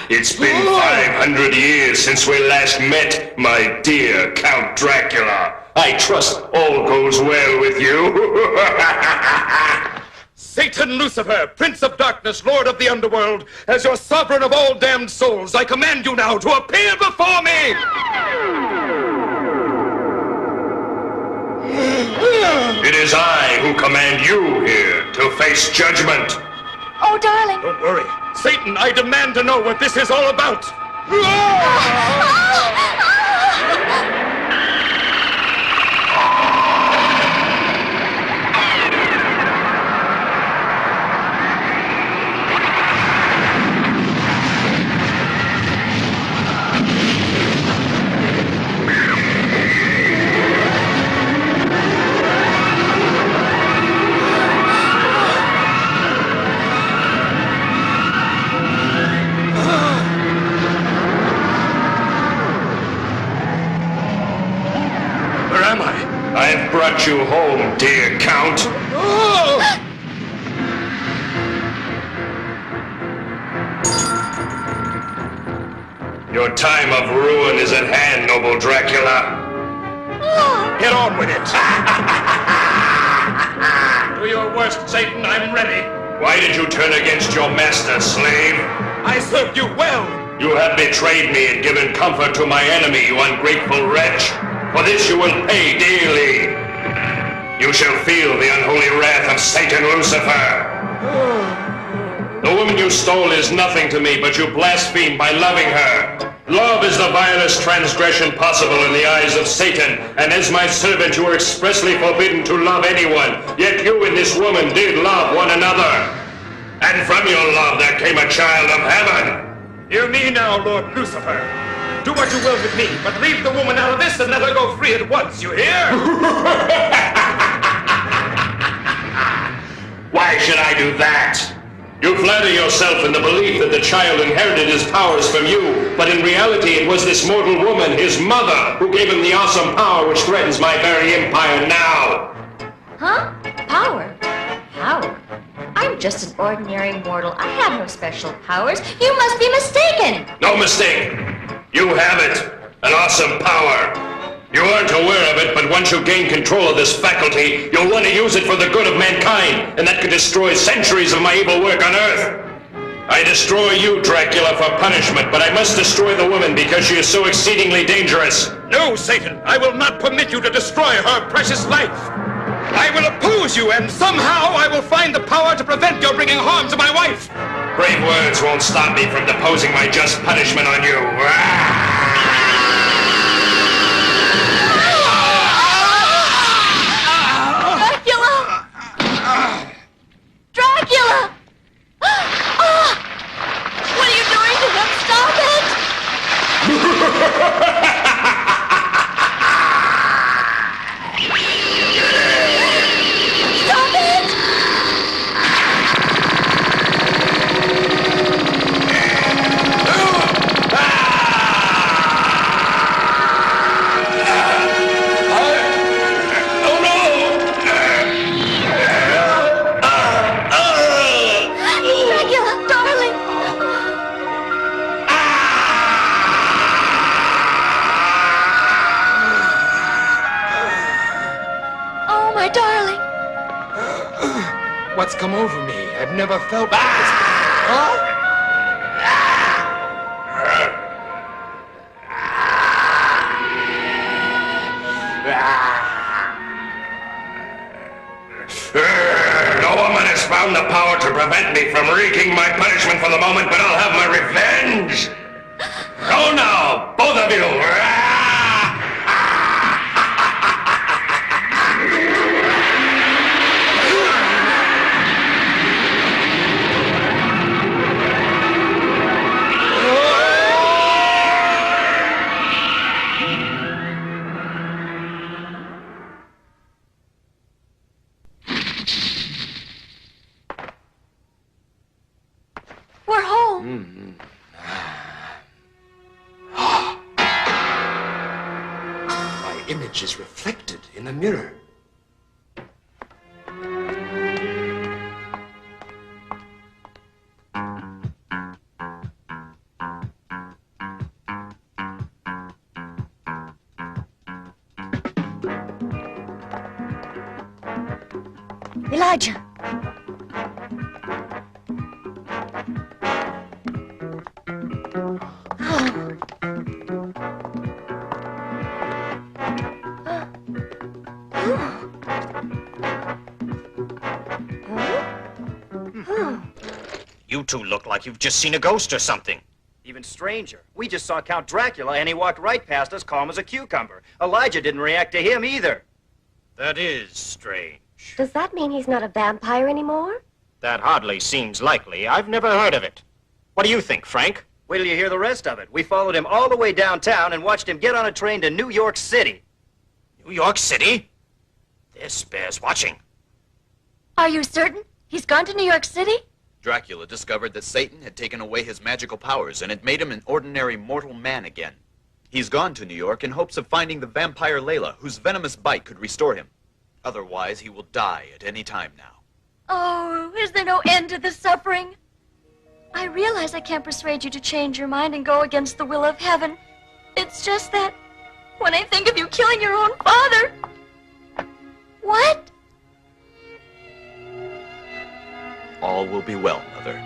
It's been 500 years since we last met, my dear Count Dracula. I trust all goes well with you. Satan Lucifer, Prince of Darkness, Lord of the Underworld, as your sovereign of all damned souls, I command you now to appear before me! It is I who command you here to face judgment. Oh, darling. Don't worry. Satan, I demand to know what this is all about. I've brought you home, dear Count. Your time of ruin is at hand, noble Dracula. Get on with it. Do your worst, Satan. I'm ready. Why did you turn against your master, slave? I served you well. You have betrayed me and given comfort to my enemy, you ungrateful wretch. For this you will pay dearly. You shall feel the unholy wrath of Satan Lucifer. The woman you stole is nothing to me, but you blaspheme by loving her. Love is the vilest transgression possible in the eyes of Satan, and as my servant you are expressly forbidden to love anyone, yet you and this woman did love one another. And from your love there came a child of heaven. Hear me now, Lord Lucifer. Do what you will with me, but leave the woman out of this and let her go free at once, you hear? Why should I do that? You flatter yourself in the belief that the child inherited his powers from you, but in reality it was this mortal woman, his mother, who gave him the awesome power which threatens my very empire now. Huh? Power? Power? I'm just an ordinary mortal. I have no special powers. You must be mistaken. No mistake. You have it. An awesome power. You aren't aware of it, but once you gain control of this faculty, you'll want to use it for the good of mankind, and that could destroy centuries of my evil work on Earth. I destroy you, Dracula, for punishment, but I must destroy the woman because she is so exceedingly dangerous. No, Satan, I will not permit you to destroy her precious life. I will oppose you, and somehow I will find the power to prevent your bringing harm to my wife. Brave words won't stop me from deposing my just punishment on you. Dracula! What are you doing to him? Stop it! Stop it! Dracula, darling! Oh, my darling! What's come over me? I've never felt like this before. No woman has found the power to prevent me from wreaking my punishment for the moment, but I'll have my revenge. Go now, both of you. We're home. My image is reflected in the mirror. Elijah! You two look like you've just seen a ghost or something. Even stranger. We just saw Count Dracula and he walked right past us calm as a cucumber. Elijah didn't react to him either. That is strange. Does that mean he's not a vampire anymore? That hardly seems likely. I've never heard of it. What do you think, Frank? Wait till you hear the rest of it. We followed him all the way downtown and watched him get on a train to New York City. New York City? This bears watching. Are you certain? He's gone to New York City? Dracula discovered that Satan had taken away his magical powers and had made him an ordinary mortal man again. He's gone to New York in hopes of finding the vampire Layla, whose venomous bite could restore him. Otherwise, he will die at any time now. Oh, is there no end to the suffering? I realize I can't persuade you to change your mind and go against the will of heaven. It's just that when I think of you killing your own father... What? All will be well, Mother.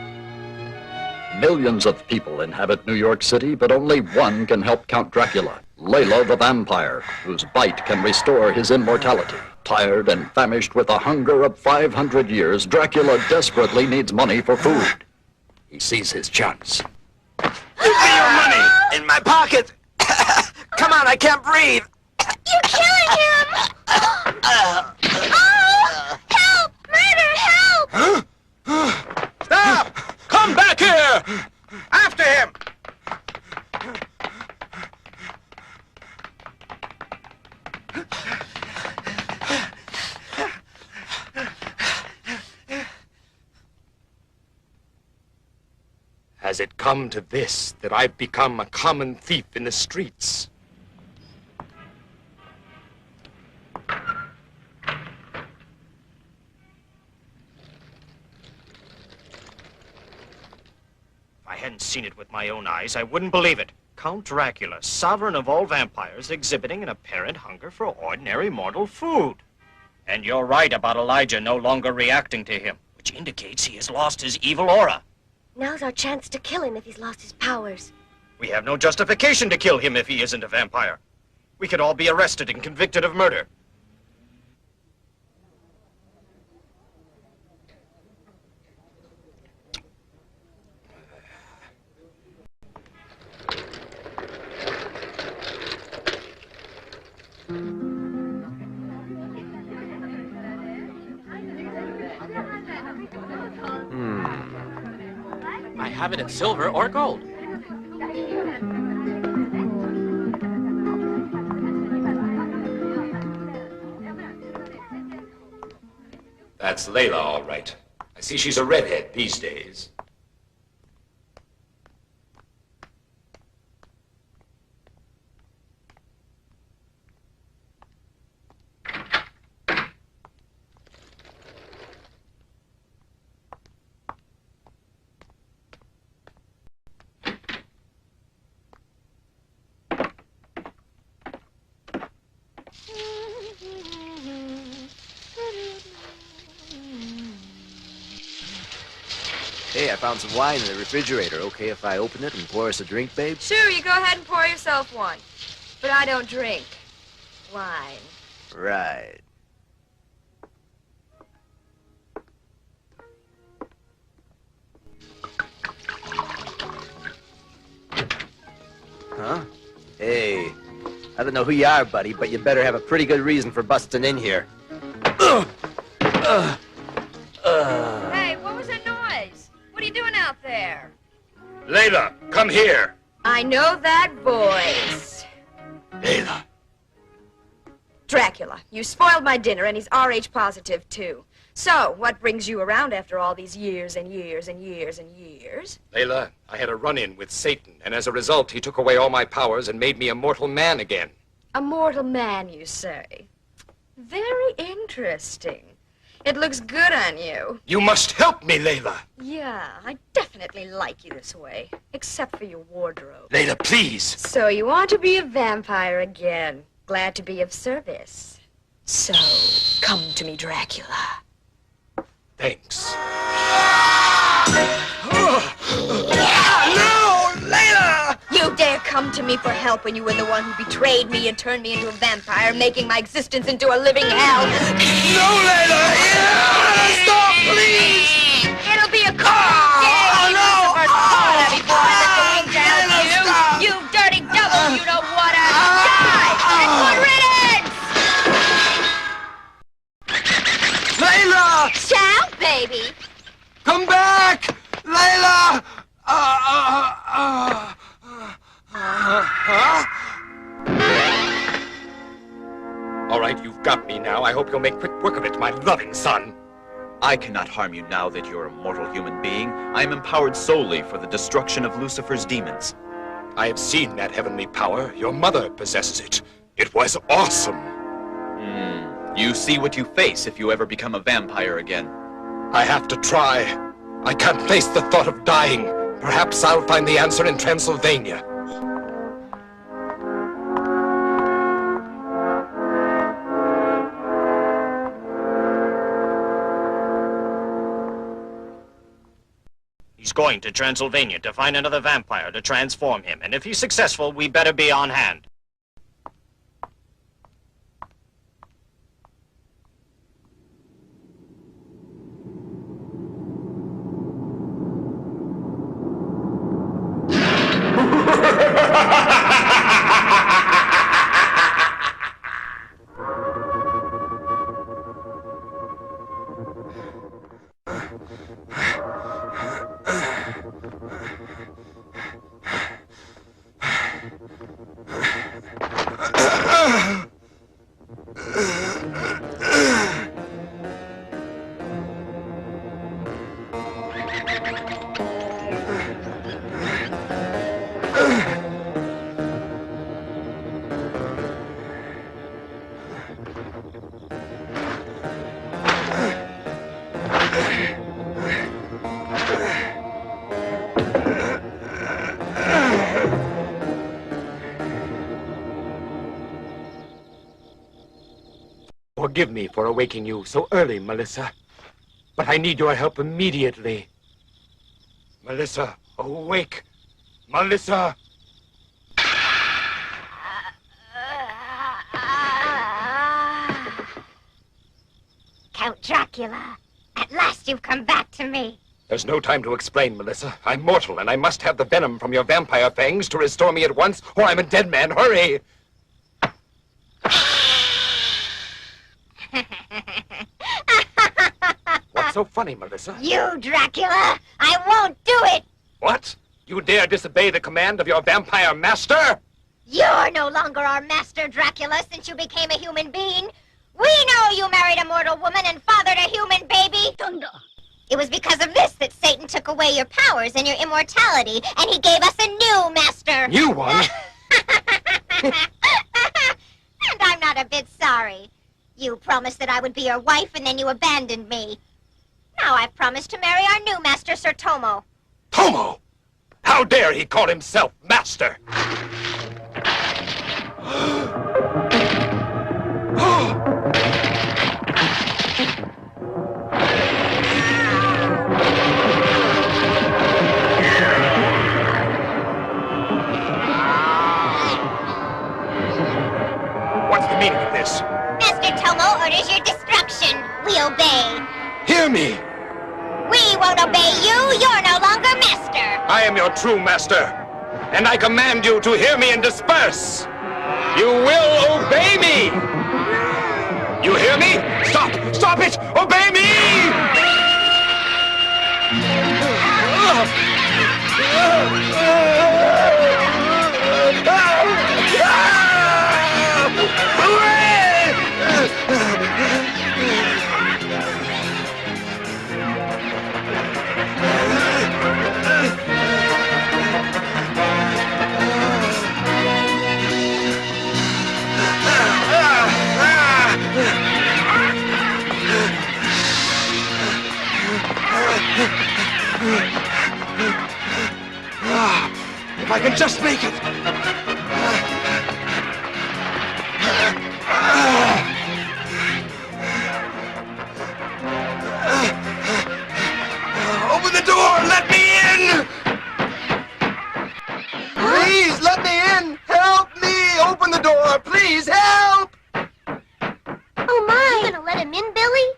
Millions of people inhabit New York City, but only one can help Count Dracula, Layla the vampire, whose bite can restore his immortality. Tired and famished with the hunger of 500 years, Dracula desperately needs money for food. He sees his chance. Give me your money! In my pocket! Come on, I can't breathe! You're killing him! Oh! Help! Murder! Help! Stop! Come back here! After him! Has it come to this, that I've become a common thief in the streets? If I hadn't seen it with my own eyes, I wouldn't believe it. Count Dracula, sovereign of all vampires, exhibiting an apparent hunger for ordinary mortal food. And you're right about Elijah no longer reacting to him, which indicates he has lost his evil aura. Now's our chance to kill him if he's lost his powers. We have no justification to kill him if he isn't a vampire. We could all be arrested and convicted of murder. I have it in silver or gold. That's Layla, all right. I see she's a redhead these days. Hey, I found some wine in the refrigerator. Okay if I open it and pour us a drink, babe? Sure, you go ahead and pour yourself one. But I don't drink wine. Right. Huh? Hey, I don't know who you are, buddy, but you better have a pretty good reason for busting in here. Hey, what was that noise? What are you doing out there? Layla, come here. I know that voice. Layla. Dracula, you spoiled my dinner, and he's RH positive, too. So, what brings you around after all these years and years and years and years? Layla, I had a run-in with Satan, and as a result, he took away all my powers and made me a mortal man again. A mortal man, you say? Very interesting. It looks good on you. You must help me, Layla. Yeah, I definitely like you this way. Except for your wardrobe. Layla, please. So you want to be a vampire again. Glad to be of service. So, come to me, Dracula. Thanks. No, Layla! You dare come to me for help when you were the one who betrayed me and turned me into a vampire, making my existence into a living hell. No, Layla! Stop, please! It'll be a cold day when Lucifer's corner before the king tells you. You dirty devil, you don't want to die! And good riddance! Layla! Shout, baby! Come back! Layla! All right, you've got me now. I hope you'll make quick work of it, my loving son. I cannot harm you now that you're a mortal human being. I am empowered solely for the destruction of Lucifer's demons. I have seen that heavenly power. Your mother possesses it. It was awesome. You see what you face if you ever become a vampire again. I have to try. I can't face the thought of dying. Perhaps I'll find the answer in Transylvania. He's going to Transylvania to find another vampire to transform him, and if he's successful, we better be on hand. Forgive me for awaking you so early, Melissa. But I need your help immediately. Melissa, awake. Melissa! Count Dracula, at last you've come back to me. There's no time to explain, Melissa. I'm mortal, and I must have the venom from your vampire fangs to restore me at once, or I'm a dead man. Hurry! What's so funny, Melissa? You, Dracula! I won't do it! What? You dare disobey the command of your vampire master? You're no longer our master, Dracula, since you became a human being. We know you married a mortal woman and fathered a human baby. Thunder. It was because of this that Satan took away your powers and your immortality, and he gave us a new master. New one? And I'm not a bit sorry. You promised that I would be your wife, and then you abandoned me. Now I've promised to marry our new master, Sir Tomo. Tomo! How dare he call himself master? What's the meaning of this? Master Tomo orders your destruction. We obey. Hear me! We won't obey you. You're no longer master. I am your true master, and I command you to hear me and disperse. You will obey me! You hear me? Stop! Stop it! Obey me! If I can just make it. Open the door! Let me in! Please, let me in! Help me! Open the door! Please, help! Oh, my! You gonna let him in, Billy?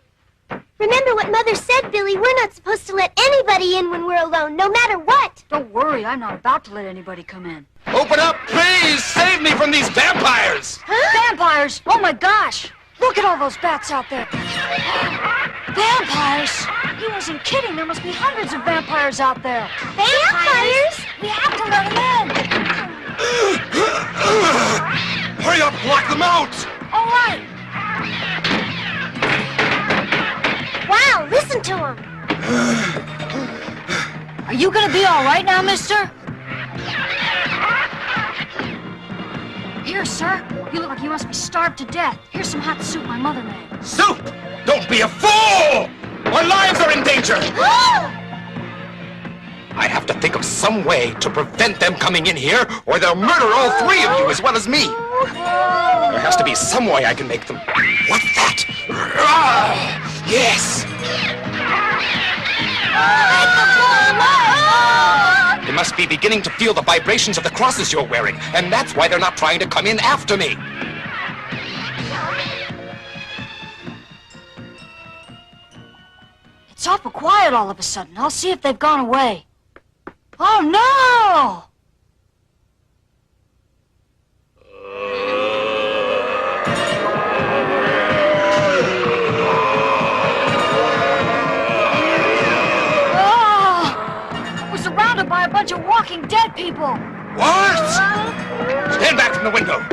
Remember what Mother said, Billy. We're not supposed to let anybody in when we're alone, no matter what. Don't worry, I'm not about to let anybody come in. Open up, please! Save me from these vampires! Huh? Vampires? Oh my gosh! Look at all those bats out there. Vampires? He wasn't kidding. There must be hundreds of vampires out there. Vampires? We have to let them in. Hurry up, block them out! All right. Wow, listen to him. Are you gonna be all right now, mister? Here, sir. You look like you must be starved to death. Here's some hot soup my mother made. Soup! Don't be a fool! Our lives are in danger! I have to think of some way to prevent them coming in here, or they'll murder all three of you as well as me. There has to be some way I can make them. What's that? Yes! They must be beginning to feel the vibrations of the crosses you're wearing, and that's why they're not trying to come in after me. It's awful quiet all of a sudden. I'll see if they've gone away. Oh, no! Oh! We're surrounded by a bunch of walking dead people. What? Stand back from the window.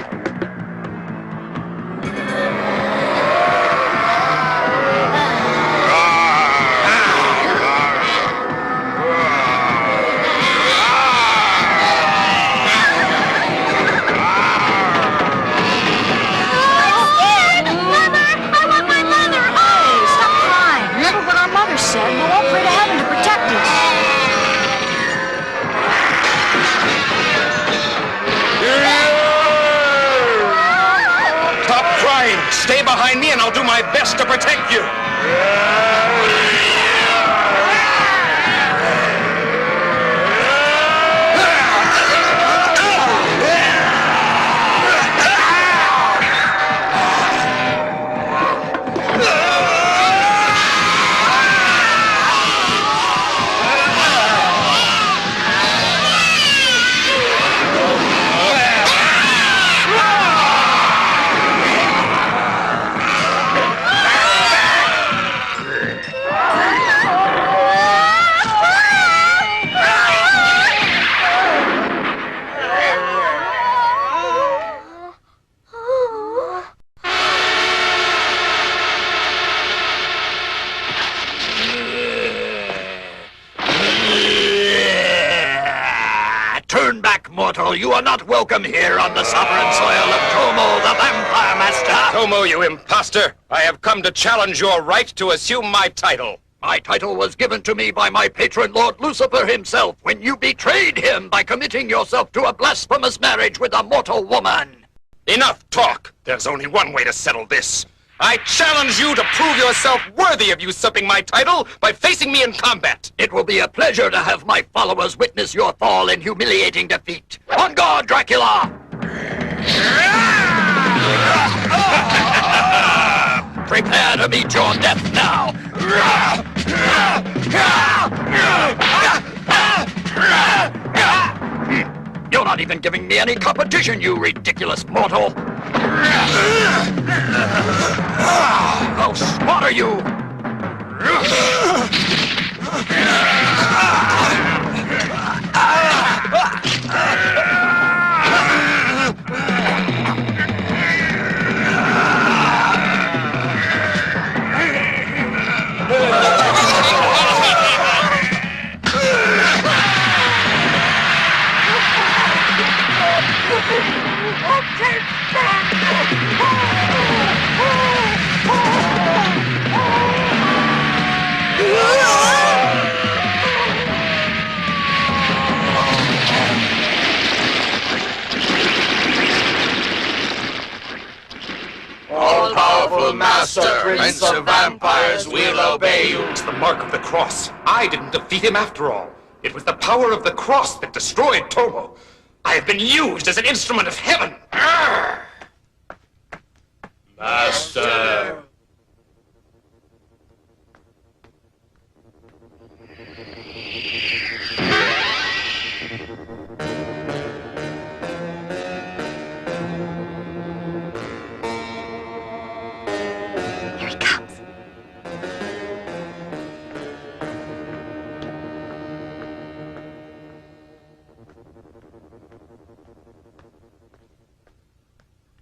Stay behind me and I'll do my best to protect you. Mortal, you are not welcome here on the sovereign soil of Como, the Vampire Master. Como, you imposter! I have come to challenge your right to assume my title. My title was given to me by my patron, Lord Lucifer himself, when you betrayed him by committing yourself to a blasphemous marriage with a mortal woman. Enough talk! There's only one way to settle this. I challenge you to prove yourself worthy of usurping my title by facing me in combat. It will be a pleasure to have my followers witness your fall and humiliating defeat. On guard, Dracula! Prepare to meet your death now. You're not even giving me any competition, you ridiculous mortal. I'll slaughter you! Prince of Vampires, we'll obey you. It's the mark of the cross. I didn't defeat him after all. It was the power of the cross that destroyed Tomo. I have been used as an instrument of heaven. Master. Here he comes.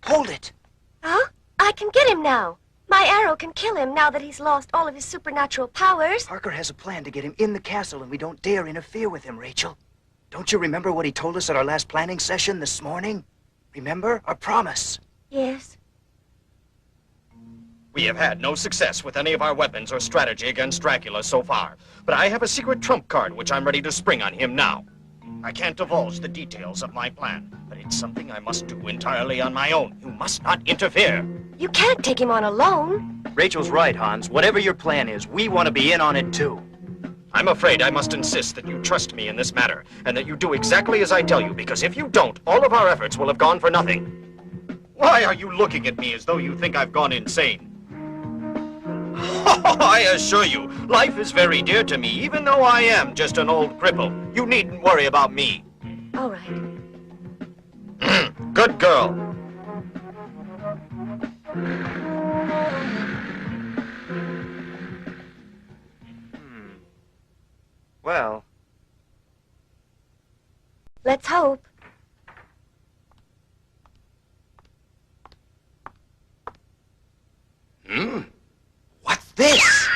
Hold it! Huh? I can get him now. My arrow can kill him now that he's lost all of his supernatural powers. Parker has a plan to get him in the castle, and we don't dare interfere with him, Rachel. Don't you remember what he told us at our last planning session this morning? Remember? Our promise. Yes. We have had no success with any of our weapons or strategy against Dracula so far, but I have a secret trump card which I'm ready to spring on him now. I can't divulge the details of my plan, but it's something I must do entirely on my own. You must not interfere. You can't take him on alone. Rachel's right, Hans. Whatever your plan is, we want to be in on it too. I'm afraid I must insist that you trust me in this matter, and that you do exactly as I tell you, because if you don't, all of our efforts will have gone for nothing. Why are you looking at me as though you think I've gone insane? I assure you, life is very dear to me, even though I am just an old cripple. You needn't worry about me. All right. Good girl. Well, let's hope. What's this?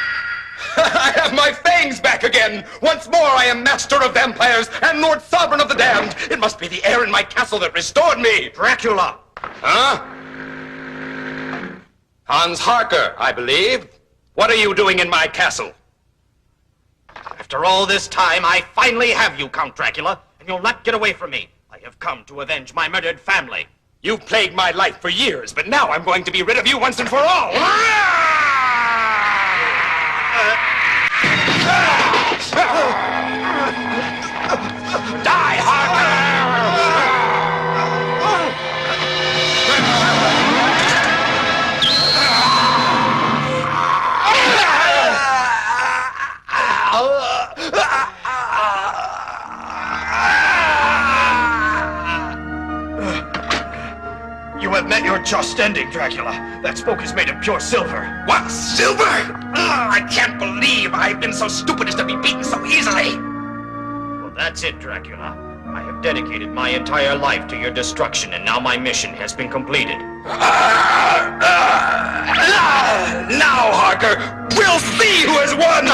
I have my fangs back again! Once more I am master of vampires and Lord Sovereign of the damned! It must be the air in my castle that restored me! Dracula! Huh? Hans Harker, I believe. What are you doing in my castle? After all this time, I finally have you, Count Dracula, and you'll not get away from me. I have come to avenge my murdered family. You've plagued my life for years, but now I'm going to be rid of you once and for all! Die, Harker! You have met your just ending, Dracula. That smoke is made of pure silver. What? Silver? I can't believe I've been so stupid as to be beaten so easily. Well, that's it, Dracula. I have dedicated my entire life to your destruction, and now my mission has been completed. Now, Harker, we'll see who has won!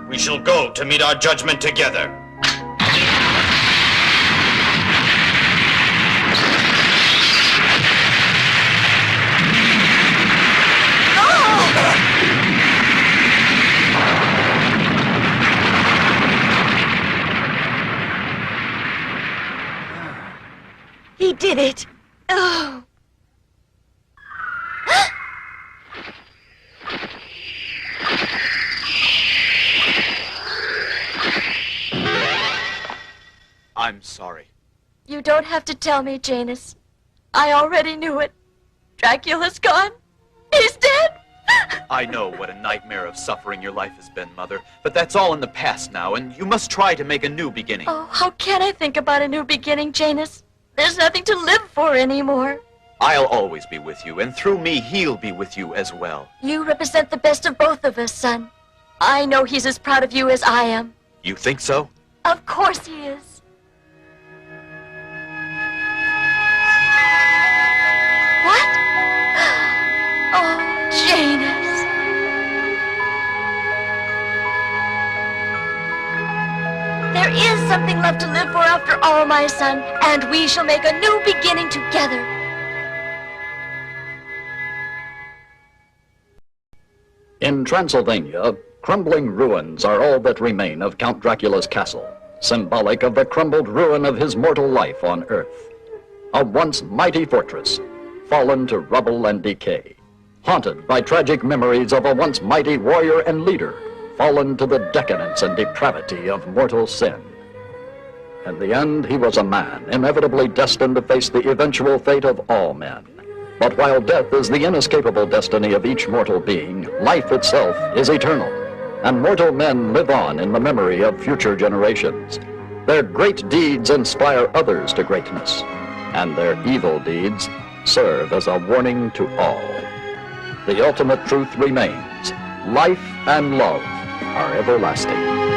We shall go to meet our judgment together. He did it. Oh. I'm sorry. You don't have to tell me, Janus. I already knew it. Dracula's gone. He's dead. I know what a nightmare of suffering your life has been, Mother, but that's all in the past now, and you must try to make a new beginning. Oh, how can I think about a new beginning, Janus? There's nothing to live for anymore. I'll always be with you, and through me, he'll be with you as well. You represent the best of both of us, son. I know he's as proud of you as I am. You think so? Of course he is. What? Oh, Janus. There is something left to live for after all, my son, and we shall make a new beginning together. In Transylvania, crumbling ruins are all that remain of Count Dracula's castle, symbolic of the crumbled ruin of his mortal life on Earth. A once mighty fortress, fallen to rubble and decay. haunted by tragic memories of a once mighty warrior and leader, fallen to the decadence and depravity of mortal sin. In the end, he was a man, inevitably destined to face the eventual fate of all men. But while death is the inescapable destiny of each mortal being, life itself is eternal, and mortal men live on in the memory of future generations. Their great deeds inspire others to greatness, and their evil deeds serve as a warning to all. The ultimate truth remains: life and love are everlasting.